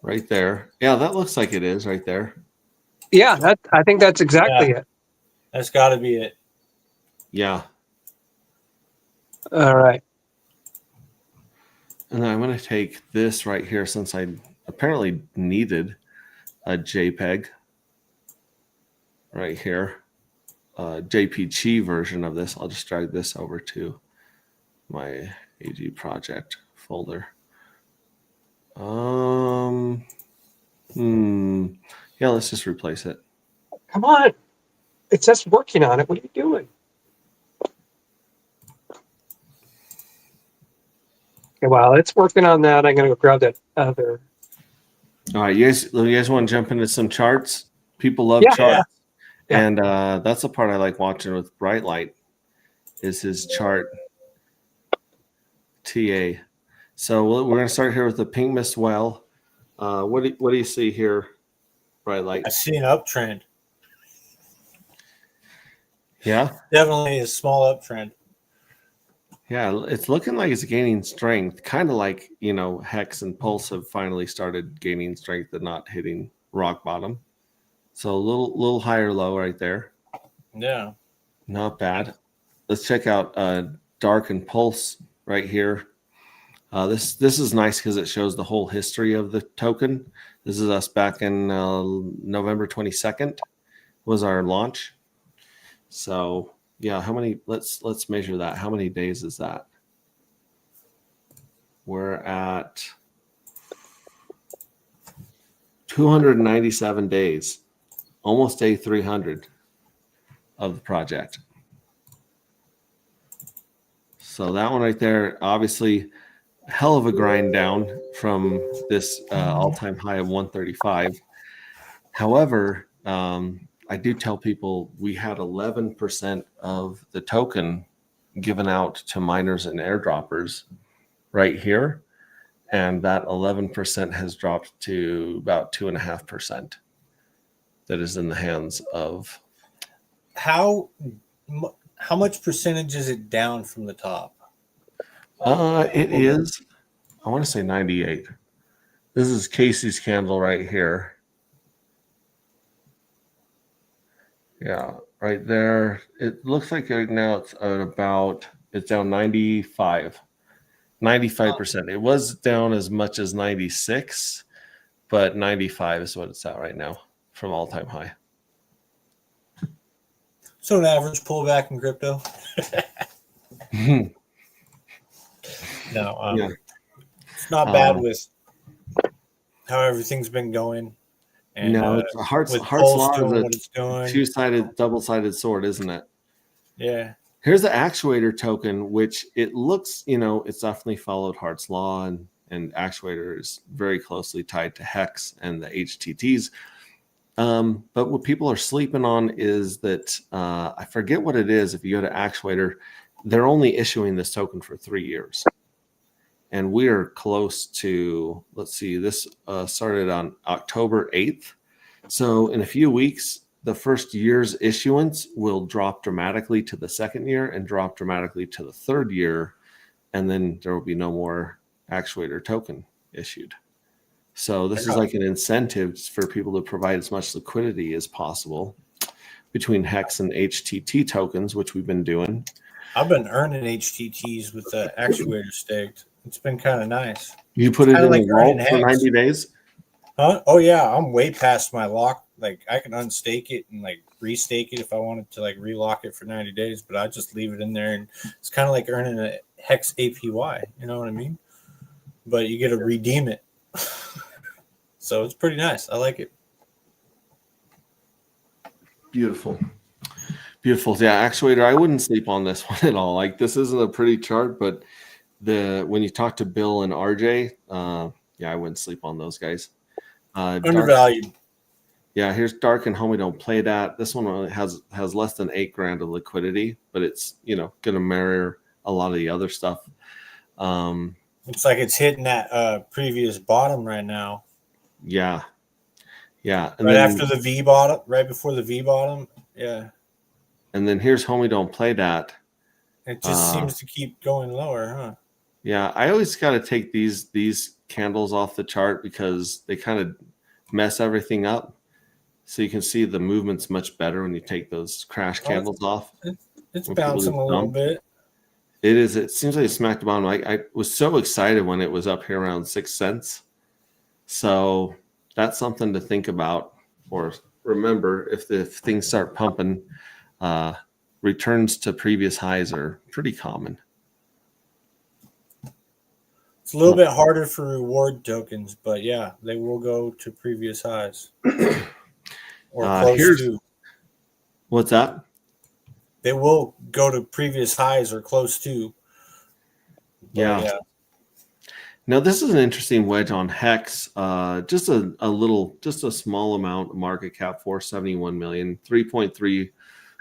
right there. Yeah, that looks like it is right there. Yeah, I think that's exactly Yeah. it. That's got to be it. Yeah. All right. And then I'm going to take this right here since I apparently needed a JPEG right here, JPG version of this. I'll just drag this over to my AG project folder. Yeah, let's just replace it. Come on. It says working on it. What are you doing? Okay, while it's working on that, I'm going to go grab that other. All right, you guys want to jump into some charts? People love Yeah. charts. Yeah. And that's the part I like watching with Bright Light is his chart TA. So we're going to start here with the pink mist well. What do you see here, Bright Light? I see an uptrend. Yeah, Definitely a small uptrend. yeah, it's looking like it's gaining strength, kind of like Hex and Pulse have finally started gaining strength and not hitting rock bottom. So a little higher low right there. Yeah. Not bad. Let's check out Dark and Pulse right here. This is nice because it shows the whole history of the token. This is us back in November 22nd was our launch. So yeah, how many? Let's measure that. How many days is that? We're at 297 days, almost day 300 of the project. So that one right there, obviously, hell of a grind down from this all-time high of 135. However, I do tell people we had 11% of the token given out to miners and airdroppers right here. And that 11% has dropped to about 2.5% that is in the hands of. How much percentage is it down from the top? It is, I want to say 98. This is Casey's candle right here. Yeah, right there. It looks like right now it's at it's down 95%. It was down as much as 96, but 95 is what it's at right now from all-time high. So an average pullback in crypto? No, Yeah. it's not bad with how everything's been going. And No, it's Hart's Pulse law doing is what it's doing. a two-sided, double-sided sword, isn't it? Yeah. Here's the actuator token, which it looks, it's definitely followed Hart's law, and actuator is very closely tied to Hex and the HTTs. But what people are sleeping on is that I forget what it is. If you go to actuator, they're only issuing this token for 3 years. And we are close to, let's see, this started on October 8th. So in a few weeks, the first year's issuance will drop dramatically to the second year and drop dramatically to the third year. And then there will be no more actuator token issued. So this is like an incentive for people to provide as much liquidity as possible between Hex and HTT tokens, which we've been doing. I've been earning HTTs with the actuator staked. It's been kind of nice. You put it in like the vault earning for Hex. 90 days? Huh? Oh yeah, I'm way past my lock like I can unstake it and like restake it if I wanted to like relock it for 90 days, but I just leave it in there, and it's kind of like earning a hex APY. You know what I mean? But you get to redeem it, so it's pretty nice. I like it. Beautiful. Beautiful. Yeah, actuator, I wouldn't sleep on this one at all. Like, this isn't a pretty chart, but when you talk to Bill and RJ, yeah, I wouldn't sleep on those guys. Dark, Undervalued. yeah, here's Dark and Homie Don't Play That. This one only has less than $8,000 of liquidity, but it's, gonna mirror a lot of the other stuff. Looks like it's hitting that previous bottom right now. Yeah. And right then, after the V bottom, right before the V bottom. Yeah. And then here's Homie Don't Play That. It just seems to keep going lower, huh? Yeah, I always got to take these candles off the chart because they kind of mess everything up. So you can see the movement's much better when you take those crash candles off. It's bouncing a little bit. It is. It seems like it smacked the bottom. I was so excited when it was up here around 6 cents. So that's something to think about or remember if things start pumping. Returns to previous highs are pretty common. It's a little bit harder for reward tokens, but yeah, they will go to previous highs or close to. What's that? They will go to previous highs or close to. Yeah. Now this is an interesting wedge on Hex. Just a small amount of market cap, 471 million, $3.3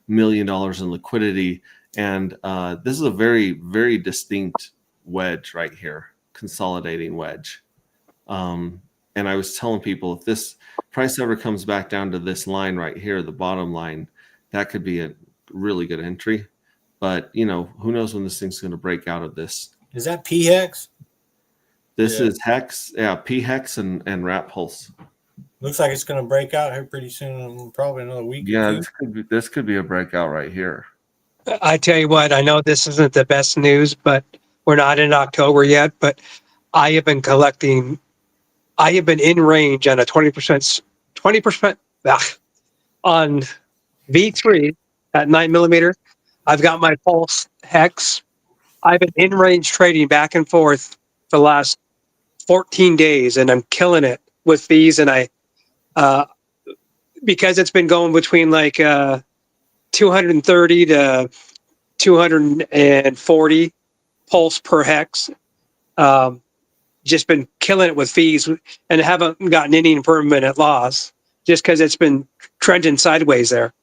million in liquidity, and this is a very, very distinct wedge right here, consolidating wedge. And I was telling people, if this price ever comes back down to this line right here, the bottom line, that could be a really good entry. But who knows when this thing's going to break out of this? Is that P-Hex? This is Hex, yeah, P-Hex and Wrap Pulse. Looks like it's going to break out here pretty soon, probably another week. Yeah, this could be a breakout right here. I tell you what, I know this isn't the best news, but we're not in October yet. But I have been in range on a 20% on V3 at 9mm. I've got my Pulse Hex. I've been in range trading back and forth the last 14 days, and I'm killing it with these. And I, because it's been going between like 230 to 240 pulse per hex. Just been killing it with fees and haven't gotten any permanent loss just because it's been trending sideways there.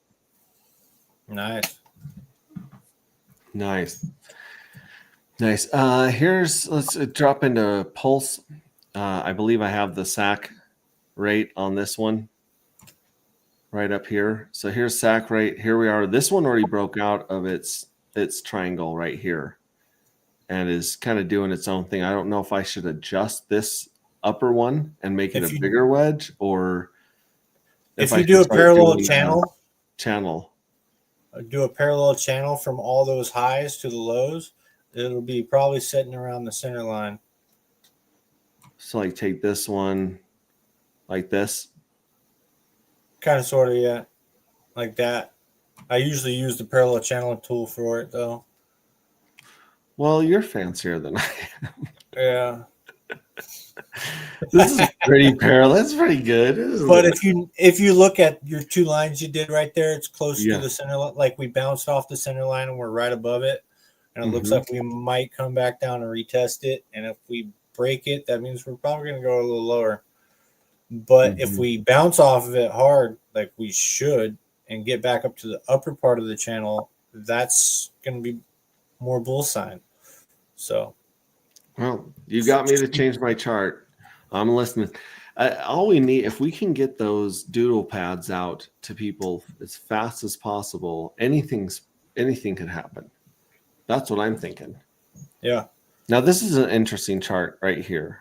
Nice. Let's drop into Pulse. I believe I have the SAC rate on this one right up here. So here's SAC rate. Here we are. This one already broke out of its triangle right here and is kind of doing its own thing. I don't know if I should adjust this upper one and make it a bigger wedge, or if you do a parallel channel. Do a parallel channel from all those highs to the lows, it'll be probably sitting around the center line. So like take this one like this. Kind of, sort of, yeah. Like that. I usually use the parallel channel tool for it, though. Well, you're fancier than I am. Yeah. This is pretty parallel. That's pretty good. But if you look at your two lines you did right there, it's close to the center line. Like we bounced off the center line and we're right above it. And it looks like we might come back down and retest it. And if we break it, that means we're probably going to go a little lower. But if we bounce off of it hard, like we should, and get back up to the upper part of the channel, that's going to be more bull sign. So, well, you got me to change my chart. I'm listening. All we need, if we can get those doodle pads out to people as fast as possible, anything could happen. That's what I'm thinking. Yeah. Now, this is an interesting chart right here.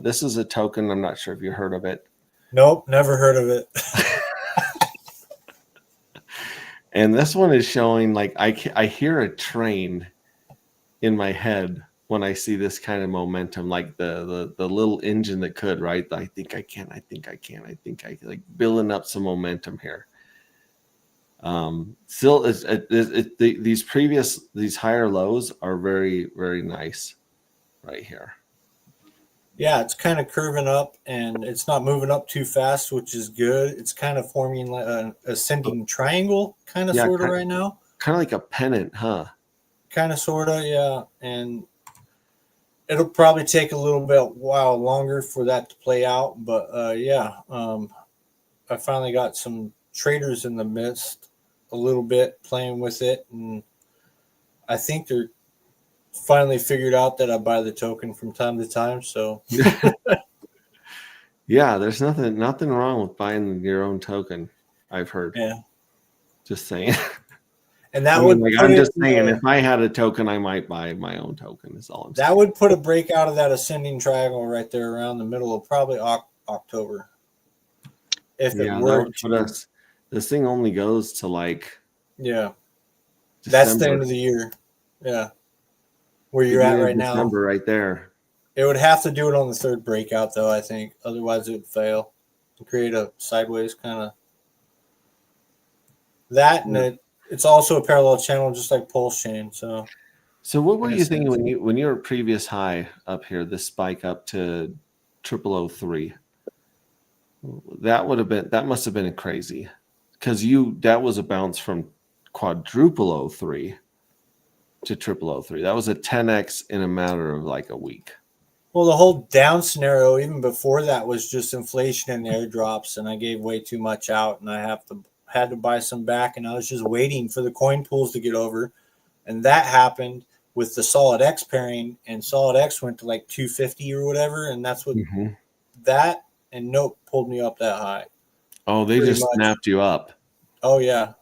This is a token. I'm not sure if you heard of it. Nope, never heard of it. And this one is showing like I hear a train in my head when I see this kind of momentum, like the little engine that could, right? I think I can, like building up some momentum here. Still, these higher lows are very, very nice right here. Yeah, it's kind of curving up and it's not moving up too fast, which is good. It's kind of forming like an ascending triangle, kind of Yeah, sort of right now. Kind of like a pennant, huh? Kind of sort of, yeah. And it'll probably take a little bit while longer for that to play out. But yeah, I finally got some traders in the midst a little bit playing with it. And I think they're finally figured out that I buy the token from time to time. So Yeah, there's nothing wrong with buying your own token. I've heard. yeah, Just saying. and that I mean, would like, put I'm it just in saying, the- if I had a token, I might buy my own token. Is all I'm saying. that would put a break out of that ascending triangle right there around the middle of probably October. If it Yeah, that were would put to, us. This thing only goes to like yeah, that's the December. end of the year. Yeah, where you're Beginning at of right now. December, right there. It would have to do it on the third breakout, though, I think. Otherwise, it would fail to create a sideways kind of that. And it's also a parallel channel, just like Pulse Chain. So what were in a you thinking sense. when you were previous high up here, this spike up to 0003? That must have been crazy because that was a bounce from quadruple 03 to 0003. That was a 10x in a matter of like a week. Well, the whole down scenario, even before that, was just inflation and airdrops, and I gave way too much out, and I had to buy some back, and I was just waiting for the coin pools to get over, and that happened with the Solid X pairing, and Solid X went to like 250 or whatever, and that's what that and Note pulled me up that high. Oh, they Pretty just much. snapped you up. Oh yeah,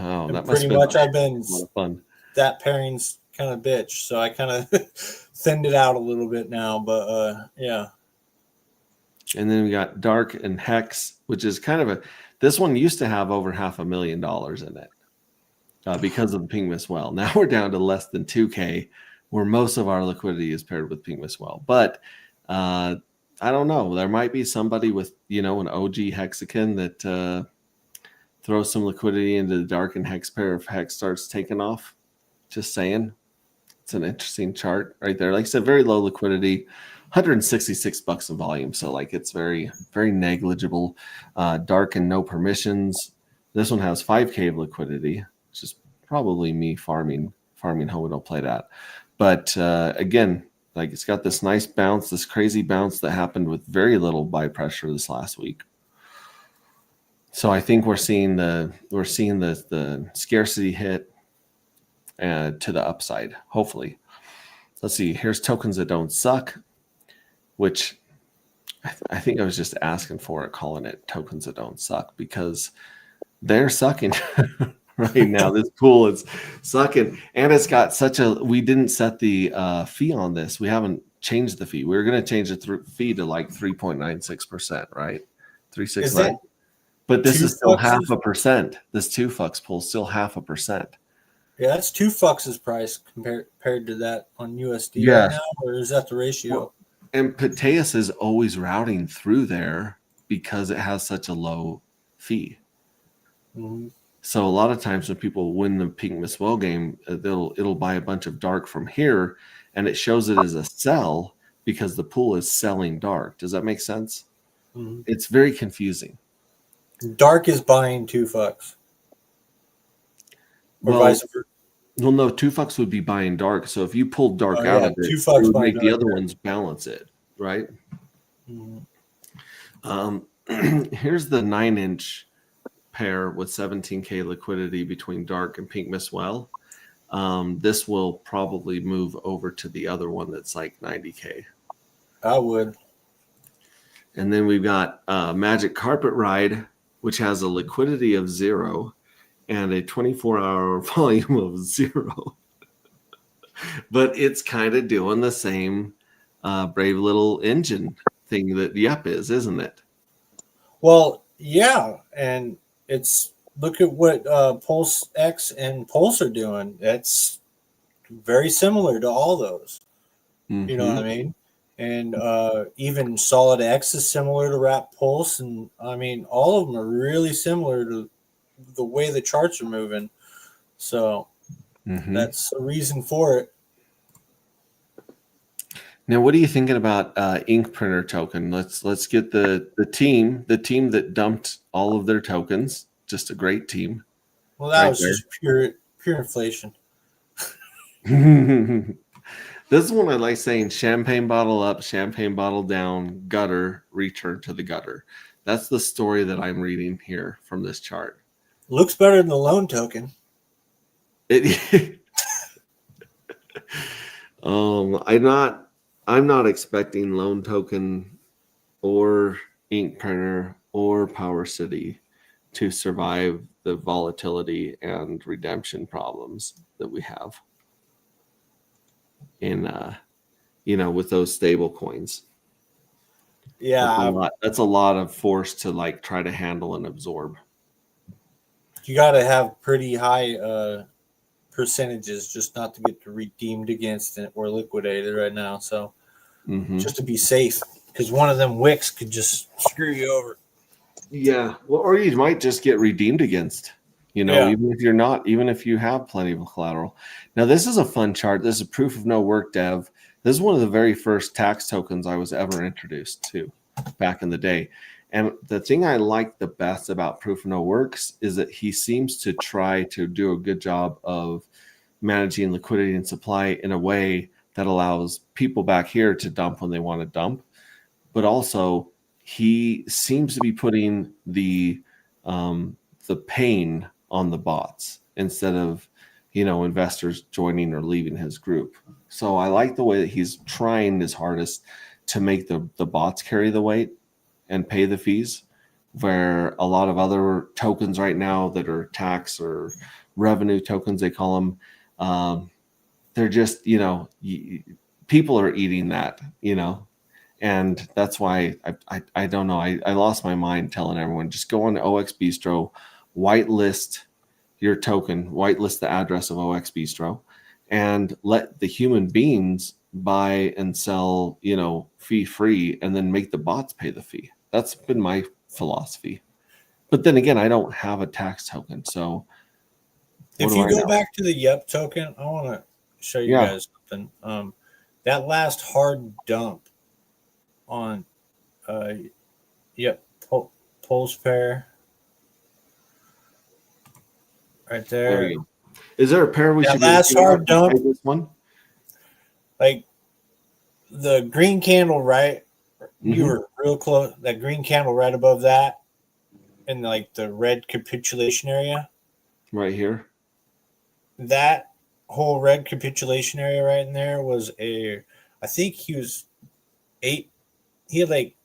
Oh, and that must pretty have been much I've been a lot of fun. that pairing's kind of bitch, so I kind of thinned it out a little bit now, but yeah. And then we got Dark and Hex, which is kind of this one used to have over $500,000 in it because of the Pink Miss Well. Now we're down to less than 2K, where most of our liquidity is paired with Pink Miss Well. But I don't know. There might be somebody with, an OG hexagon that throws some liquidity into the Dark and Hex pair if Hex starts taking off. Just saying. It's an interesting chart right there. Like I said, very low liquidity, $166 in volume. So like it's very, very negligible. Dark and no permissions. This one has 5K of liquidity, which is probably me farming home. We don't play that. But again, like it's got this nice bounce, this crazy bounce that happened with very little buy pressure this last week. So I think we're seeing the scarcity hit to the upside, hopefully. Let's see. Here's tokens that don't suck, which I think I was just asking for it, calling it tokens that don't suck because they're sucking right now. This pool is sucking, and it's got we didn't set the fee on this. We haven't changed the fee. We were going to change the fee to like 3.96%, right? 369. But this is still 0.5%. This 2FUX pool is still 0.5%. Yeah, that's 2FUX's price compared to that on USD Yeah. right now, or is that the ratio? Well, and Pateus is always routing through there because it has such a low fee. Mm-hmm. So a lot of times when people win the Pink Miss Well game, it'll buy a bunch of Dark from here, and it shows it as a sell because the pool is selling Dark. Does that make sense? Mm-hmm. It's very confusing. Dark is buying 2FUX. Or vice versa. Well, no, 2FUX would be buying Dark. So if you pulled Dark out of it, 2FUX it would make the Dark, other ones balance it, right? Mm-hmm. Here's the 9-inch pair with 17K liquidity between Dark and Pink Miss Well. This will probably move over to the other one that's like 90K. I would. And then we've got Magic Carpet Ride, which has a liquidity of 0 and a 24-hour volume of 0. But it's kind of doing the same brave little engine thing that Yep is, isn't it? Well, yeah, and look at what Pulse X and Pulse are doing. It's very similar to all those. You know what I Mhm. mean? And even Solid X is similar to Wrap Pulse, and I mean all of them are really similar to the way the charts are moving. So Mhm. that's a reason for it. Now, what are you thinking about ink printer token? Let's get the team that dumped all of their tokens. Just a great team, Well, that right was there. just pure inflation. This is one I like saying: champagne bottle up, champagne bottle down, gutter, return to the gutter. That's the story that I'm reading here from this chart. Looks better than the loan token. It, I'm not expecting loan token or ink printer or Power City to survive the volatility and redemption problems that we have in with those stable coins. Yeah, That's a lot of force to like try to handle and absorb. you got to have pretty high percentages just not to get redeemed against it or liquidated right now. So Hmm. just to be safe, because one of them wicks could just screw you over. Yeah, well, or you might just get redeemed against, Yeah. even if you have plenty of collateral. Now, this is a fun chart. This is proof of no work dev. This is one of the very first tax tokens I was ever introduced to back in the day. And the thing I like the best about proof of no works is that he seems to try to do a good job of managing liquidity and supply in a way that allows people back here to dump when they want to dump, but also he seems to be putting the pain on the bots instead of investors joining or leaving his group. So I like the way that he's trying his hardest to make the bots carry the weight and pay the fees, where a lot of other tokens right now that are tax or revenue tokens, they call them, they're just people are eating that, and that's why I don't know. I lost my mind telling everyone just go on to OX Bistro, whitelist your token, whitelist the address of OX Bistro, and let the human beings buy and sell, fee free, and then make the bots pay the fee. That's been my philosophy. But then again, I don't have a tax token, so what If do you I go know? back to the Yep token, I want to show you Yeah. guys something. That last hard dump on uh, Yep Pulse pair right There we there. go. Is there a pair we That should be last looking hard at dump, besides this one? like the green candle, right? You Mhm. were real close. That green candle right above that, in like the red capitulation area. Right here. That whole red capitulation area right in there was I think he was eight. He had like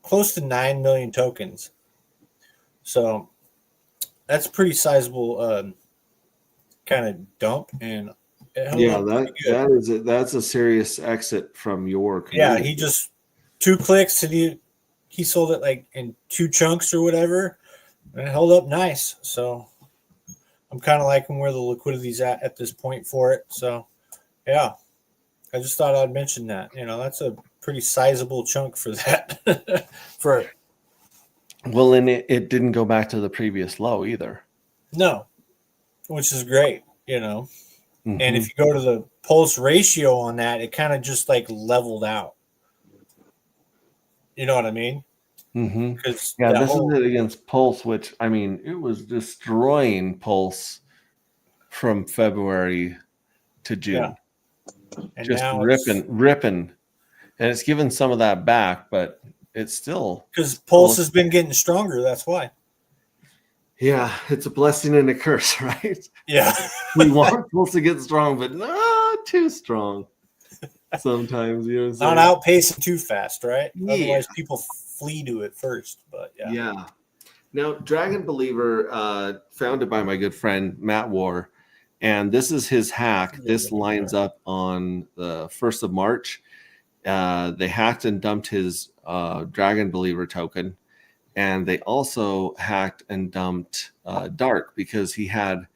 close to 9 million tokens. So that's pretty sizable kind of dump, and it held Yeah, up pretty good. that's a serious exit from your Yeah, community. he just 2 clicks and he sold it like in 2 chunks or whatever, and it held up nice. So I'm kind of liking where the liquidity's at this point for it. So yeah, I just thought I'd mention that. That's a pretty sizable chunk for that. For Well, and it didn't go back to the previous low either. no, which is great. And Hmm. if you go to the pulse ratio on that, it kind of just like leveled out. You know what I mean? Hmm. Because Yeah, that this is whole it against Pulse, which I mean, it was destroying Pulse from February to yeah, June, and just now it's ripping, and it's given some of that back, but it's still, because still pulse has been getting stronger. That's why. yeah, it's a blessing and a curse, right? Yeah, We want Pulse to get strong, but not too strong. Sometimes, you know what I'm not saying? outpacing too fast, right? Yeah. Otherwise, people flee to it first. But yeah, Yeah. Now, Dragon Believer, founded by my good friend Matt War, and this is his hack. This lines up on the 1st of March. They hacked and dumped his Dragon Believer token, and they also hacked and dumped Dark because he had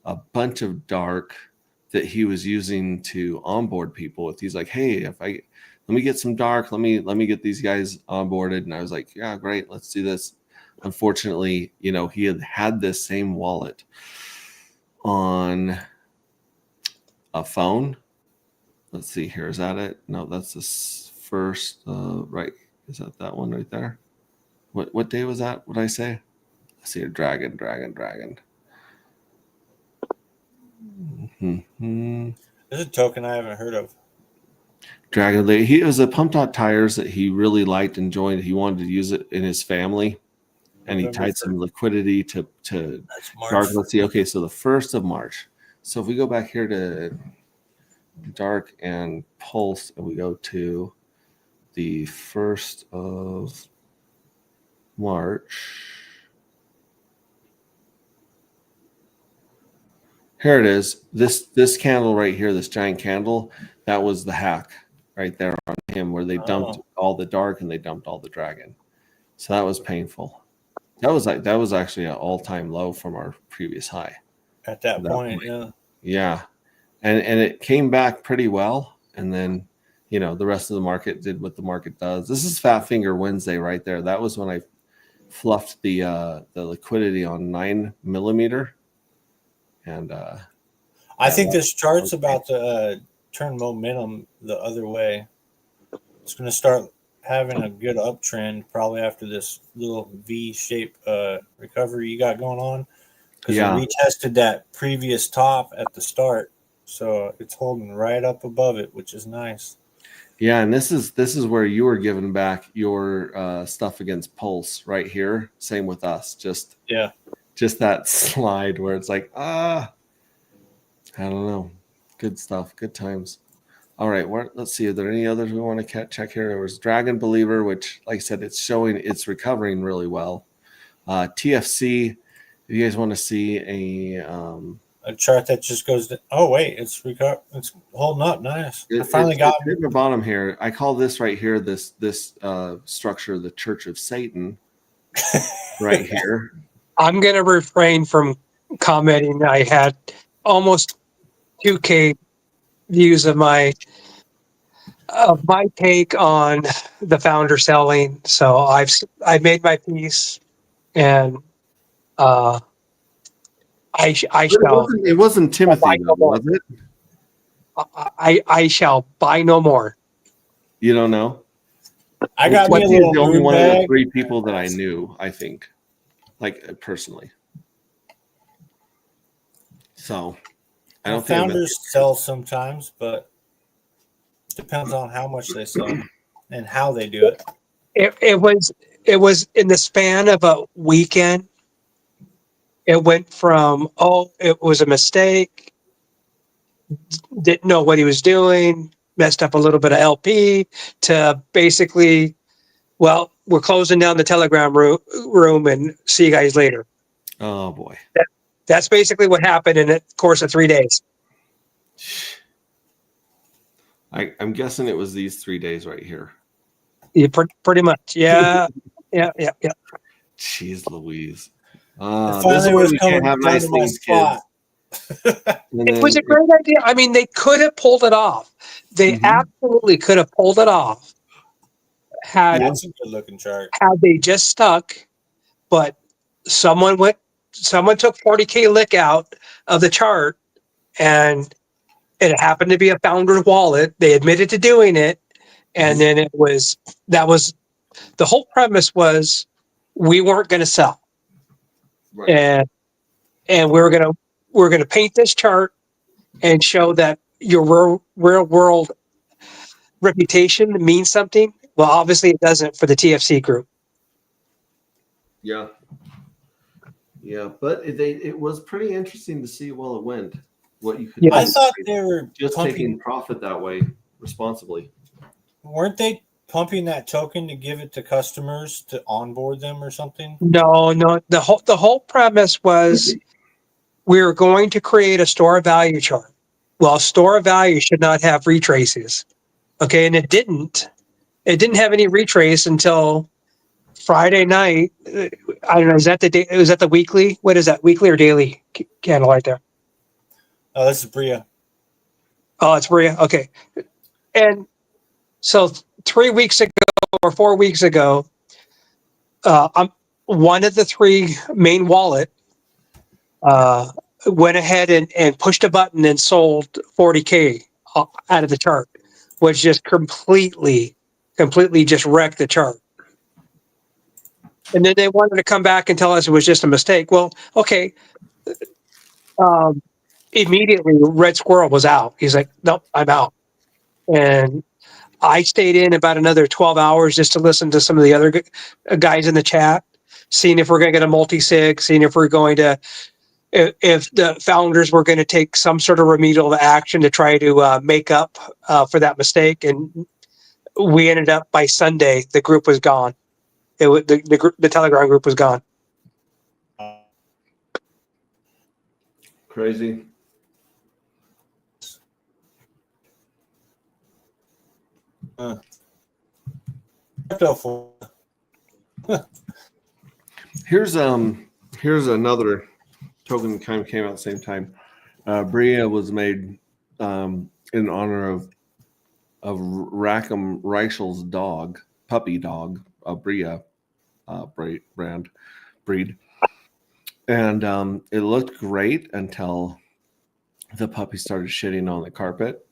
a bunch of Dark that he was using to onboard people with. He's like, hey, let me get some dark, let me get these guys onboarded. And I was like, yeah, great, let's do this. Unfortunately, he had this same wallet on a phone. Let's see here. Is that it? No, that's the first. Right. Is that one right there? What day was that? What did I say? Let's see. Dragon. Mm-hmm. There's a token I haven't heard of. Dragon. He was a pumped out tires that he really liked and enjoyed. He wanted to use it in his family, and he tied some liquidity to dark. Let's see. Okay, so the 1st of March. So if we go back here to dark and pulse, and we go to the 1st of March. Here it is. This candle right here, this giant candle, that was the hack right there on him, where they dumped all the dark and they dumped all the dragon. So that was painful. That was actually an all-time low from our previous high. At that point, yeah. Yeah. And it came back pretty well. And then, the rest of the market did what the market does. This is Fat Finger Wednesday right there. That was when I fluffed the liquidity on 9mm. And I think this chart's about to turn momentum the other way. It's going to start having a good uptrend probably after this little V-shaped recovery you got going on, because it retested that previous top at the start, so it's holding right up above it, which is nice. Yeah, and this is where you were giving back your stuff against Pulse right here. Same with us. Just that slide where it's like, I don't know. Good stuff. Good times. All right. Let's see. Are there any others we want to check here? There was Dragon Believer, which, like I said, it's recovering really well. TFC, if you guys want to see a chart that just goes to, oh wait, it's holding up nice. I finally got at the bottom here. I call this right here, this structure, the Church of Satan right here. I'm going to refrain from commenting. I had almost 2K views of my take on the founder selling. So I made my piece, and I shall. It wasn't Timothy, though, was it? I shall buy no more. You don't know? I got me a little the only one bag. of the 3 people that I knew, I think, like personally. So I don't think founders sell sometimes, but it depends on how much they sell and how they do it. It was in the span of a weekend. It went from, it was a mistake, didn't know what he was doing, messed up a little bit of LP, to basically, well, we're closing down the Telegram room and see you guys later. Oh boy. That's basically what happened in the course of 3 days. I'm guessing it was these 3 days right here. Yeah, pretty much. Yeah. Yeah. Jeez Louise. This is where we can't have nice things, kids. It was a great idea. I mean, they could have pulled it off. They absolutely could have pulled it off. That's a good looking chart. Had they just stuck, but someone took 40K lick out of the chart, and it happened to be a founder's wallet. They admitted to doing it, and then that was the whole premise was we weren't going to sell, right. and we're going to paint this chart and show that your real world reputation means something. Well, obviously it doesn't for the TFC group. Yeah. Yeah, but it was pretty interesting to see while it went what you could do. I thought they were just taking profit that way responsibly. Weren't they pumping that token to give it to customers to onboard them or something? No. The whole premise was we were going to create a store of value chart. Well, store of value should not have retraces. Okay, and it didn't. It didn't have any retrace until Friday night. I don't know. Is that the day? Was that the weekly? What is that? Weekly or daily candle right there? Oh, this is Bria. Oh, it's Maria. Okay. And so 3 weeks ago or 4 weeks ago, I'm one of the three main wallet uh, went ahead and pushed a button and sold 40K out of the chart, which just completely just wrecked the chart. And then they wanted to come back and tell us it was just a mistake. Well, okay. Um, Immediately, Red Squirrel was out. He's like, nope, I'm out. And I stayed in about another 12 hours just to listen to some of the other guys in the chat, seeing if we're going to get a multi-sig, seeing if we're going to, if the founders were going to take some sort of remedial action to try to make up for that mistake. And we ended up by Sunday, the group was gone. The Telegram group was gone. Crazy. Here's another token that kind of came out at the same time. Bria was made in honor of Rackham Reichel's dog, puppy dog, Bria breed, and it looked great until the puppy started shitting on the carpet,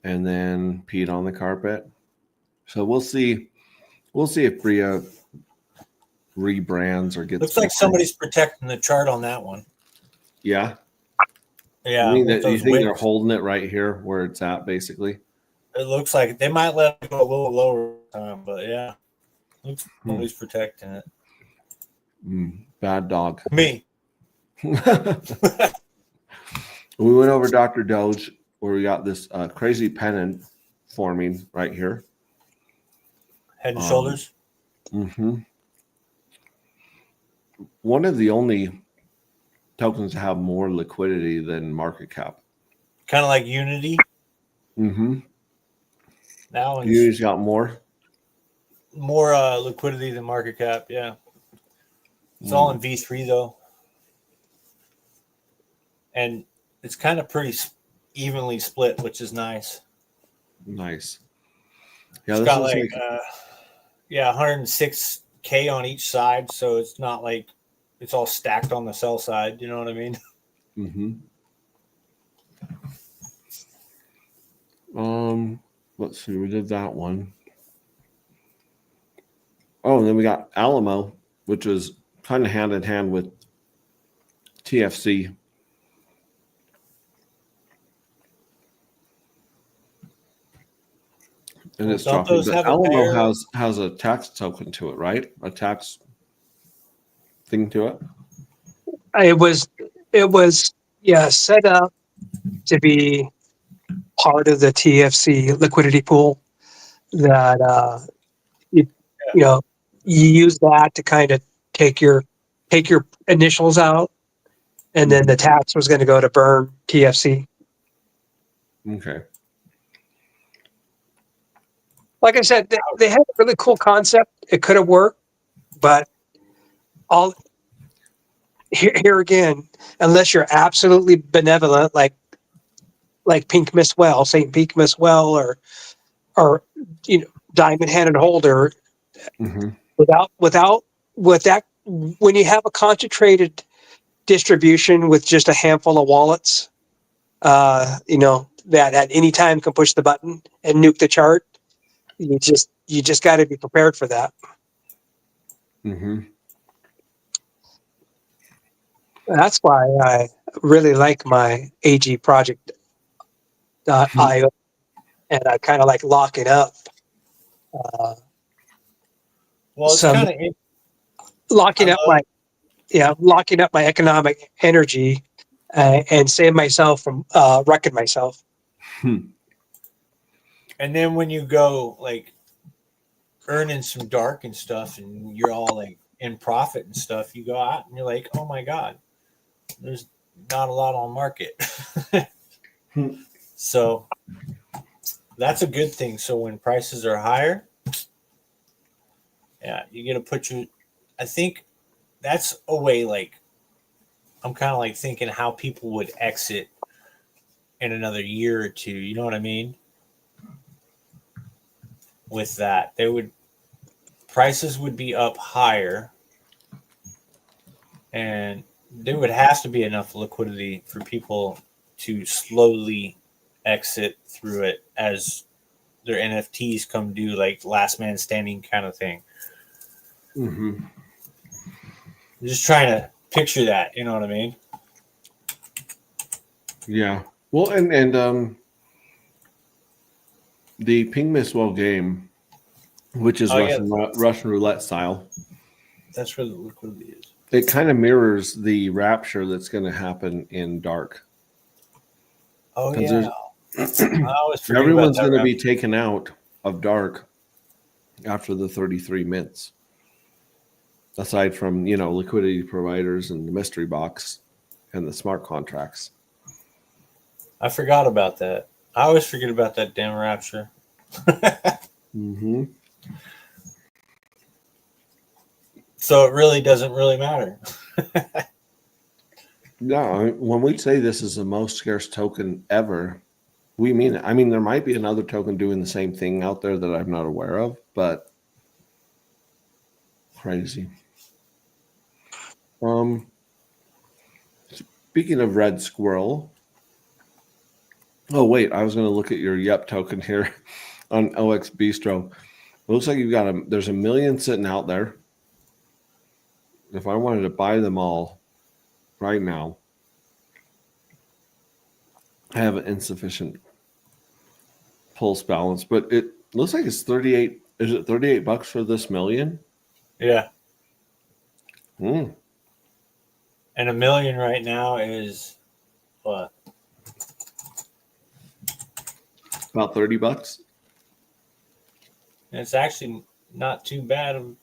and then peed on the carpet. So we'll see if Bria rebrands or gets. Looks like somebody's protecting the chart on that one. Yeah. Yeah. You think they're holding it right here where it's at, basically? It looks like they might let it go a little lower time, but yeah, looks like somebody's protecting it. Bad dog. Me. We went over Dr. Doge, where we got this crazy pennant forming right here. Head and shoulders. Mm-hmm. One of the only tokens to have more liquidity than market cap. Kind of like Unity. Mm-hmm. That one's Unity's got more liquidity than market cap. Yeah. It's all in V3 though. And it's kind of pretty evenly split, which is nice. Nice. Yeah, It's got like 106K on each side, so it's not like it's all stacked on the sell side. You know what I mean? Mm-hmm. Let's see. We did that one. Oh, and then we got Alamo, which is kind of hand in hand with TFC. And it's dropping. But Alamo has a tax token to it, right? A tax thing to it. It was set up to be part of the TFC liquidity pool that you use that to kind of take your initials out, and then the tax was going to go to burn TFC. Okay. Like I said, they had a really cool concept. It could have worked, but here again, unless you're absolutely benevolent, like Pink Miss Well, Saint Pink Miss Well, or Diamond Handed Holder, without that, when you have a concentrated distribution with just a handful of wallets, that at any time can push the button and nuke the chart. You just got to be prepared for that. Mm-hmm. That's why I really like my AG project.io, and I kind of like locking up. It's kind of locking up my economic energy and save myself from wrecking myself. And then when you go like earning some dark and stuff, and you're all like in profit and stuff, you go out and you're like, oh my God, there's not a lot on market. So that's a good thing. So when prices are higher, yeah, you're going to put I think that's a way, like, I'm kind of like thinking how people would exit in another year or two. You know what I mean? With that, prices would be up higher, and there would have to be enough liquidity for people to slowly exit through it as their NFTs come due, like last man standing kind of thing. Mm-hmm. I'm just trying to picture that. You know what I mean? Yeah. Well, and the Ping Miswell game, which is Oh, yeah. Russian roulette style, That's where the liquidity is. it kind of mirrors the rapture that's going to happen in Dark. Oh, 'Cause yeah. I always forget everyone's about that. going to be taken out of Dark after the 33 mints. Aside from, liquidity providers and the mystery box and the smart contracts. I forgot about that. I always forget about that damn rapture. Mm-hmm. So it really doesn't really matter. Yeah, when we say this is the most scarce token ever, we mean it. I mean, there might be another token doing the same thing out there that I'm not aware of, but crazy. Speaking of Red Squirrel. Oh, wait, I was going to look at your YEP token here on OX Bistro. It looks like there's 1 million sitting out there. If I wanted to buy them all right now, I have an insufficient pulse balance, but it looks like it's 38. Is it $38 for this million? Yeah. Mm. And 1 million right now is what? About $30. And it's actually not too bad.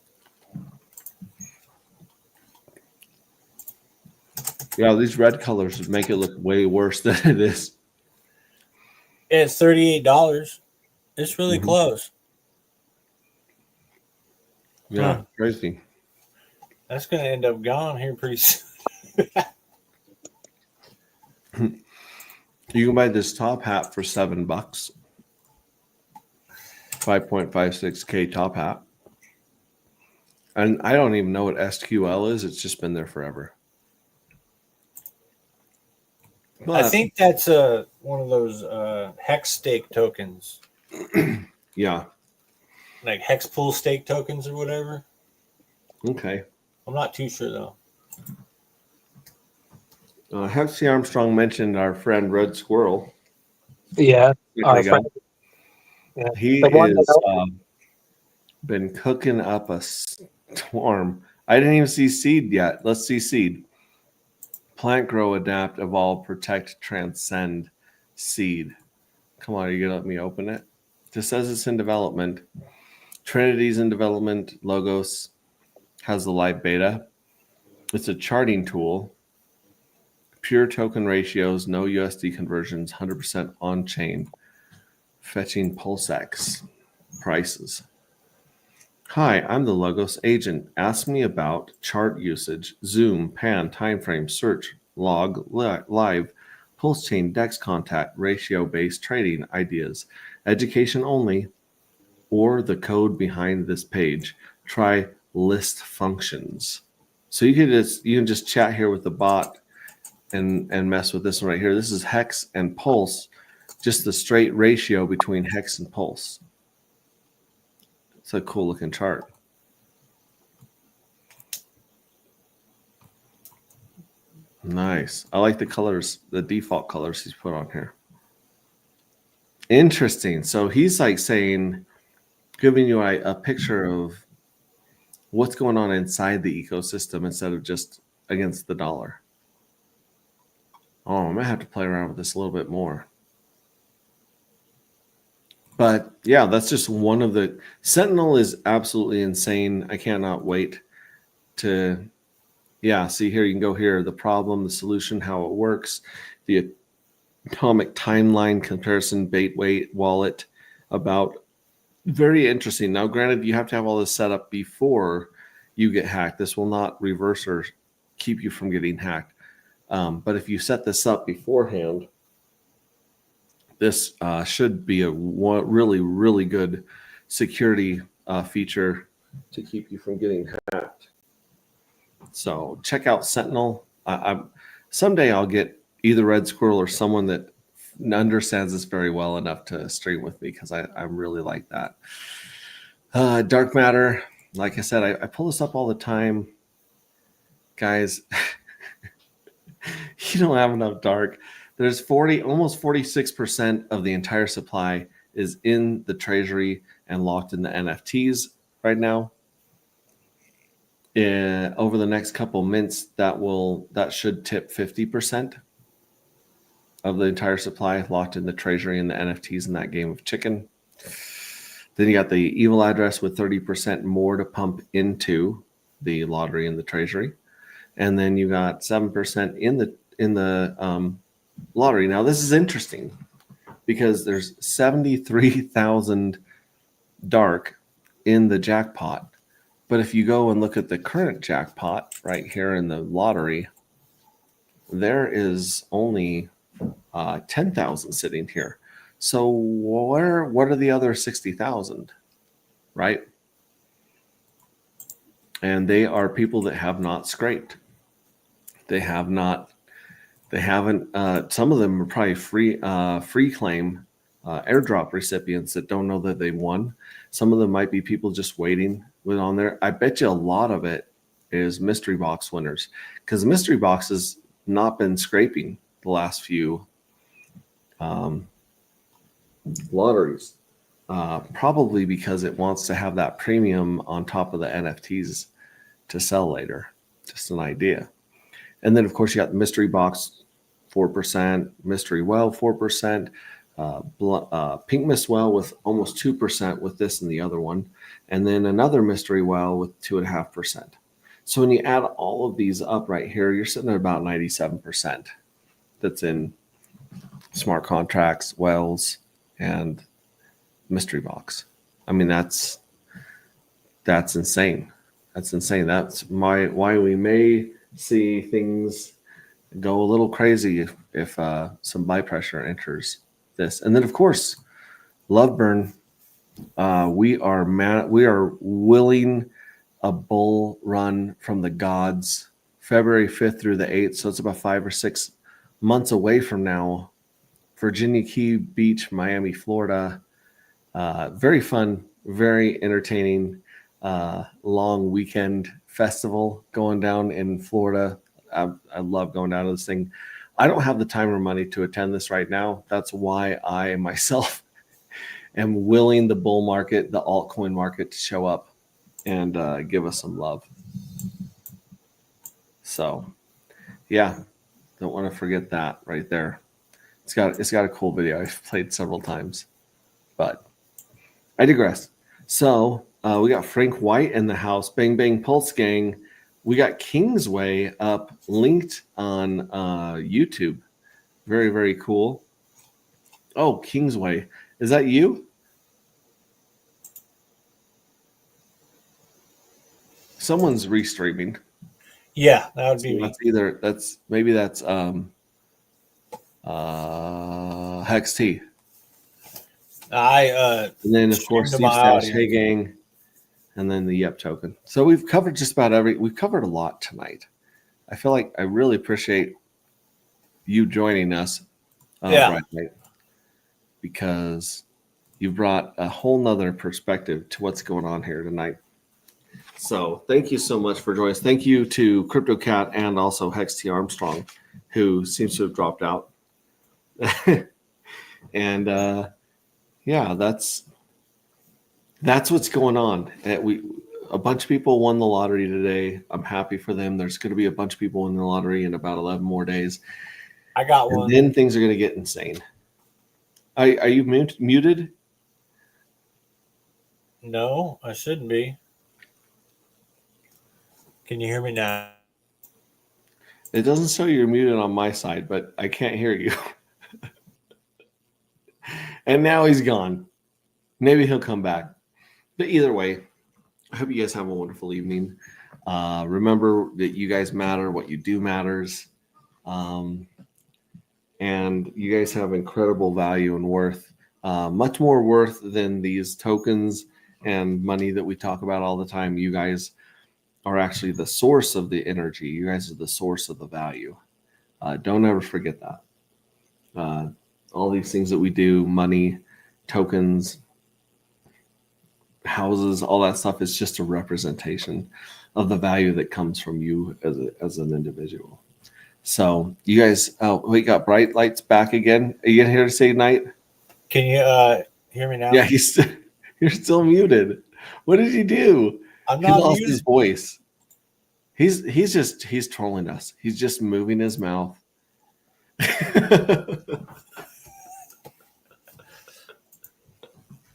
Yeah, these red colors make it look way worse than it is. It's $38. It's really Mhm. close. Yeah, Huh. crazy. That's going to end up gone here pretty soon. You can buy this top hat for $7. 5.56K top hat. And I don't even know what SQL is. It's just been there forever. I think that's one of those hex stake tokens, Yeah. like hex pool stake tokens or whatever. Okay. I'm not too sure though. Hexy Armstrong mentioned our friend Red Squirrel. Yeah, our There friend. you Yeah. go. He The one is that- been cooking up a storm. I didn't even see seed yet. Let's see seed. Plant, grow, adapt, evolve, protect, transcend, seed. Come on, are you gonna let me open it? Just says it's in development. Trinity's in development. Logos has the live beta. It's a charting tool. Pure token ratios, no USD conversions, 100% on chain. Fetching PulseX prices. Hi, I'm the Logos agent. Ask me about chart usage, zoom, pan, time frame, search, log, live, pulse chain, dex contact, ratio based trading ideas, education only, or the code behind this page. Try list functions. So you can just chat here with the bot and mess with this one right here. This is hex and pulse, just the straight ratio between hex and pulse. It's a cool looking chart. Nice. I like the colors, the default colors he's put on here. Interesting. So he's like saying, giving you a picture of what's going on inside the ecosystem instead of just against the dollar. Oh, I might have to play around with this a little bit more. But yeah, that's just one of the. Sentinel is absolutely insane. I cannot wait to. Yeah, see here, you can go here, the problem, the solution, how it works, the atomic timeline comparison, bait weight, wallet, about. Very interesting. Now, granted, you have to have all this set up before you get hacked. This will not reverse or keep you from getting hacked. But if you set this up beforehand, this should be a really, really good security feature to keep you from getting hacked. So check out Sentinel. Someday I'll get either Red Squirrel or someone that understands this very well enough to stream with me, because I really like that. Dark matter, like I said, I pull this up all the time. Guys, you don't have enough dark. There's almost 46% of the entire supply is in the treasury and locked in the NFTs right now. Over the next couple mints, that should tip 50% of the entire supply locked in the treasury and the NFTs in that game of chicken. Then you got the evil address with 30% more to pump into the lottery and the treasury, and then you got 7% in the lottery. Now this is interesting because there's 73,000 dark in the jackpot, but if you go and look at the current jackpot right here in the lottery, there is only 10,000 sitting here. So what are the other 60,000, right? And they are people that have not scraped. They haven't. Some of them are probably free claim airdrop recipients that don't know that they won. Some of them might be people just waiting with on there. I bet you a lot of it is mystery box winners, because mystery box has not been scraping the last few lotteries, probably because it wants to have that premium on top of the NFTs to sell later. Just an idea. And then of course you got the mystery box 4%, mystery well 4%, pink mist well with almost 2% with this and the other one, and then another mystery well with 2.5%. So when you add all of these up right here, you're sitting at about 97% that's in smart contracts, wells, and mystery box. I mean, that's insane. That's insane. That's why we may see things go a little crazy if some buy pressure enters this. And then of course, Loveburn, we are willing a bull run from the gods February 5th through the 8th. So it's about 5 or 6 months away from now. Virginia Key Beach, Miami, Florida. Very fun, very entertaining, long weekend festival going down in Florida. I love going down to this thing. I don't have the time or money to attend this right now. That's why I myself am willing the bull market, the altcoin market, to show up and give us some love. So, yeah, don't want to forget that right there. It's got a cool video I've played several times, but I digress. So we got Frank White in the house. Bang Bang Pulse Gang. We got Kingsway up, linked on YouTube. Very, very cool. Oh, Kingsway. Is that you? Someone's restreaming. Yeah, that would be me. Maybe that's Hex T. And then of course Steve Stash, Hey Gang, and then the Yep token. So we've covered we've covered a lot tonight. I feel like I really appreciate you joining us, Bright Light, because you brought a whole nother perspective to what's going on here tonight. So thank you so much for joining us. Thank you to CryptoCat and also Hex T Armstrong, who seems to have dropped out. And yeah, that's what's going on. A bunch of people won the lottery today. I'm happy for them. There's going to be a bunch of people in the lottery in about 11 more days. I got one. And then things are going to get insane. Are you muted? No, I shouldn't be. Can you hear me now? It doesn't show you're muted on my side, but I can't hear you. And now he's gone. Maybe he'll come back. But either way, I hope you guys have a wonderful evening. Remember that you guys matter. What you do matters. and you guys have incredible value and worth, much more worth than these tokens and money that we talk about all the time. You guys are actually the source of the energy. You guys are the source of the value. Don't ever forget that. All these things that we do, money, tokens, houses, all that stuff is just a representation of the value that comes from you as an individual. So you guys, we got Bright Lights back again. Are you here to say night? Can you hear me now? Yeah, you're still muted. What did you do? I'm He not lost muted. his voice. He's trolling us. He's just moving his mouth.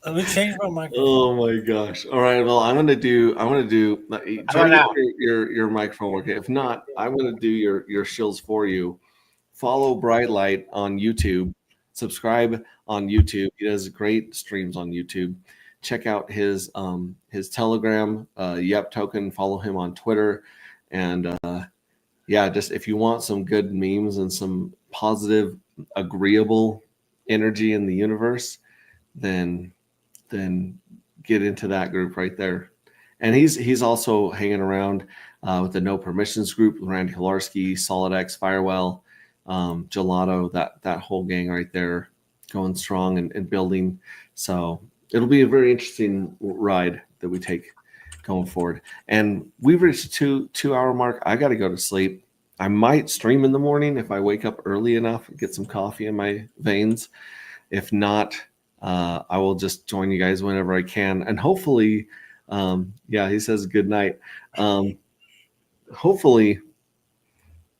Let me change my microphone. Oh my gosh! All right, well, I'm gonna do. Try to now? get your microphone working. If not, I'm gonna do your shills for you. Follow Bright Light on YouTube. Subscribe on YouTube. He does great streams on YouTube. Check out his Telegram, Yep Token. Follow him on Twitter, and yeah, just if you want some good memes and some positive, agreeable energy in the universe, then get into that group right there. And he's also hanging around with the No Permissions group, Randy Kolarski, SolidX, Firewell, Gelato, that whole gang right there, going strong and building. So it'll be a very interesting ride that we take going forward. And we've reached 2 hour mark. I got to go to sleep. I might stream in the morning if I wake up early enough, get some coffee in my veins. If not, I will just join you guys whenever I can. And hopefully, yeah, he says good night. Hopefully,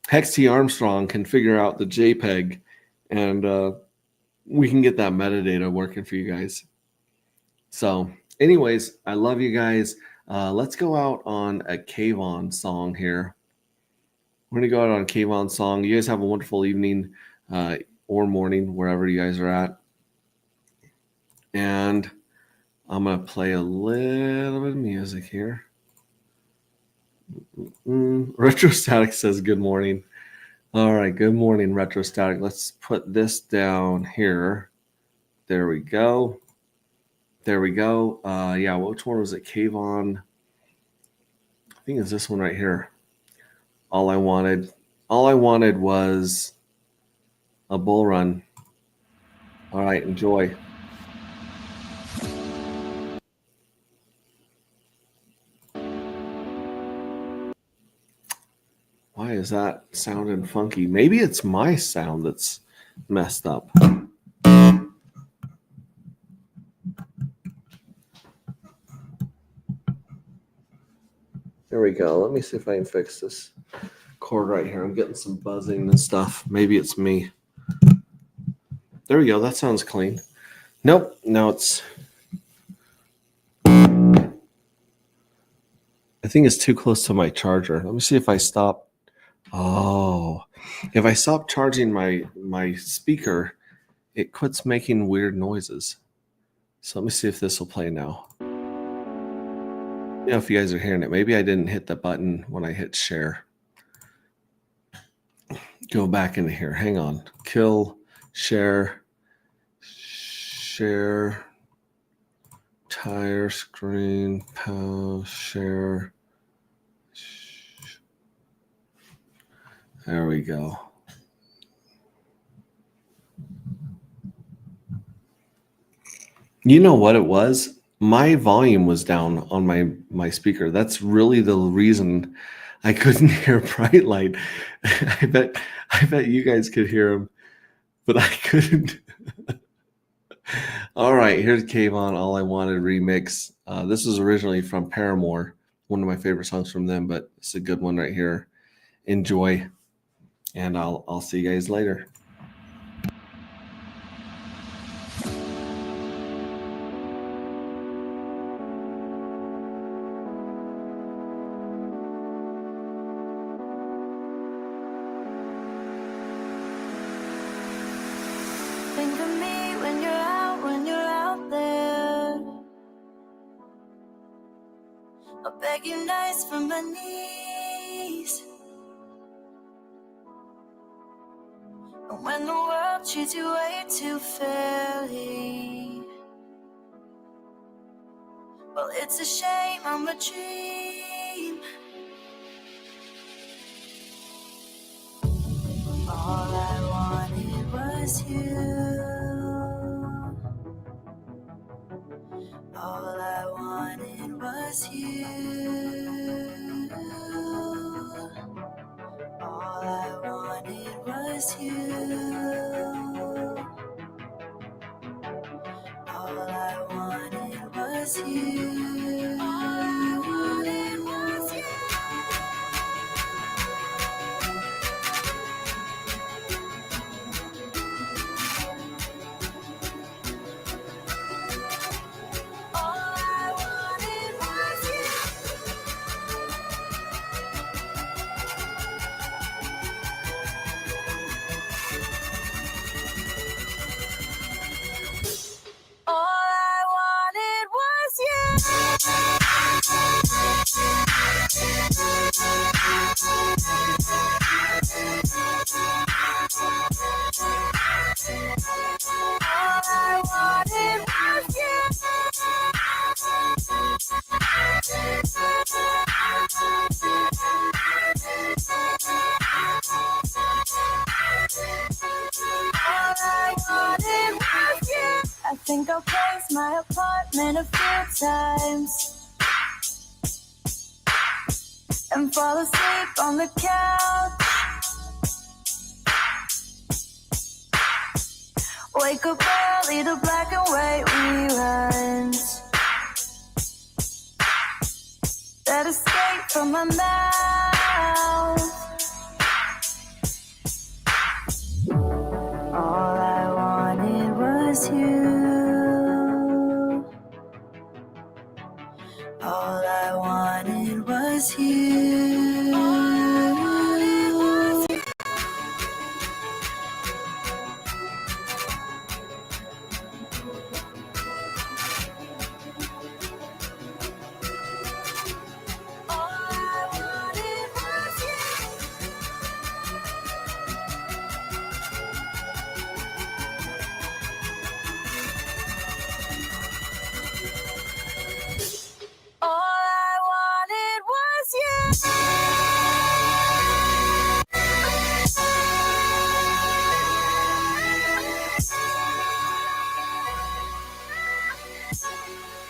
Hex T Armstrong can figure out the JPEG and we can get that metadata working for you guys. So, anyways, I love you guys. Let's go out on a Cave On song here. We're going to go out on a Cave On song. You guys have a wonderful evening or morning, wherever you guys are at. And I'm going to play a little bit of music here. Retrostatic says good morning. All right, good morning, Retrostatic. Let's put this down here. There we go. There we go. Yeah, which one was it? Cave On. I think it's this one right here. All I wanted was a bull run. All right, enjoy. Why is that sounding funky? Maybe it's my sound that's messed up. There we go. Let me see if I can fix this cord right here. I'm getting some buzzing and stuff. Maybe it's me. There we go. That sounds clean. Nope. No, it's... I think it's too close to my charger. Let me see if I stop. Oh, if I stop charging my speaker, it quits making weird noises. So let me see if this will play now. You know, if you guys are hearing it, maybe I didn't hit the button when I hit share. Go back into here. Hang on. Kill, share, tire screen, pause, share. There we go. You know what it was? My volume was down on my speaker. That's really the reason I couldn't hear Bright Light. I bet you guys could hear him, but I couldn't. All right, here's Cave On, All I Wanted remix. This was originally from Paramore, one of my favorite songs from them, but it's a good one right here. Enjoy, and I'll see you guys later. Think of me when you're out there. I'll beg you nice from my knees. when the world treats you way too fairly. Well, it's a shame I'm a dream. All I wanted was you. All I wanted was you. All I wanted was you. All I wanted was you. All I wanted was you. All I wanted was you. All I wanted was you. All I wanted was All I wanted was you. I think I'll place my apartment a few times and fall asleep on the couch. Wake up early to black and white reruns that escape from my mouth. All I wanted was you. All I wanted was you. All I wanted was you. All I wanted was you. All I wanted was you.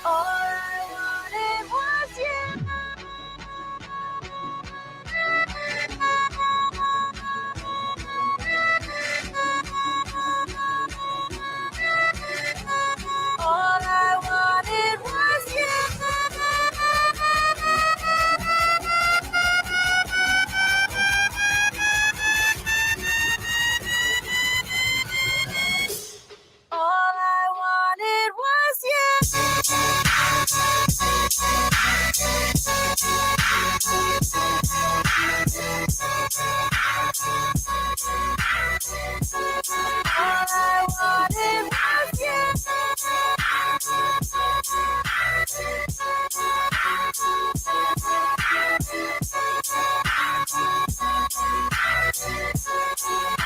All I wanted was you. All I wanted was you. All I wanted was you. All I wanted was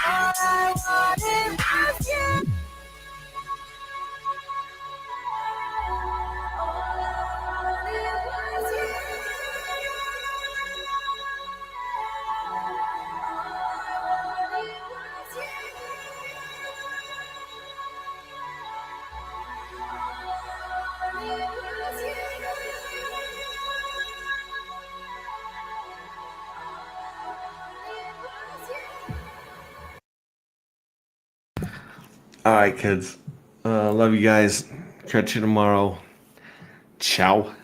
All I wanted was you. All right, kids. Love you guys. Catch you tomorrow. Ciao.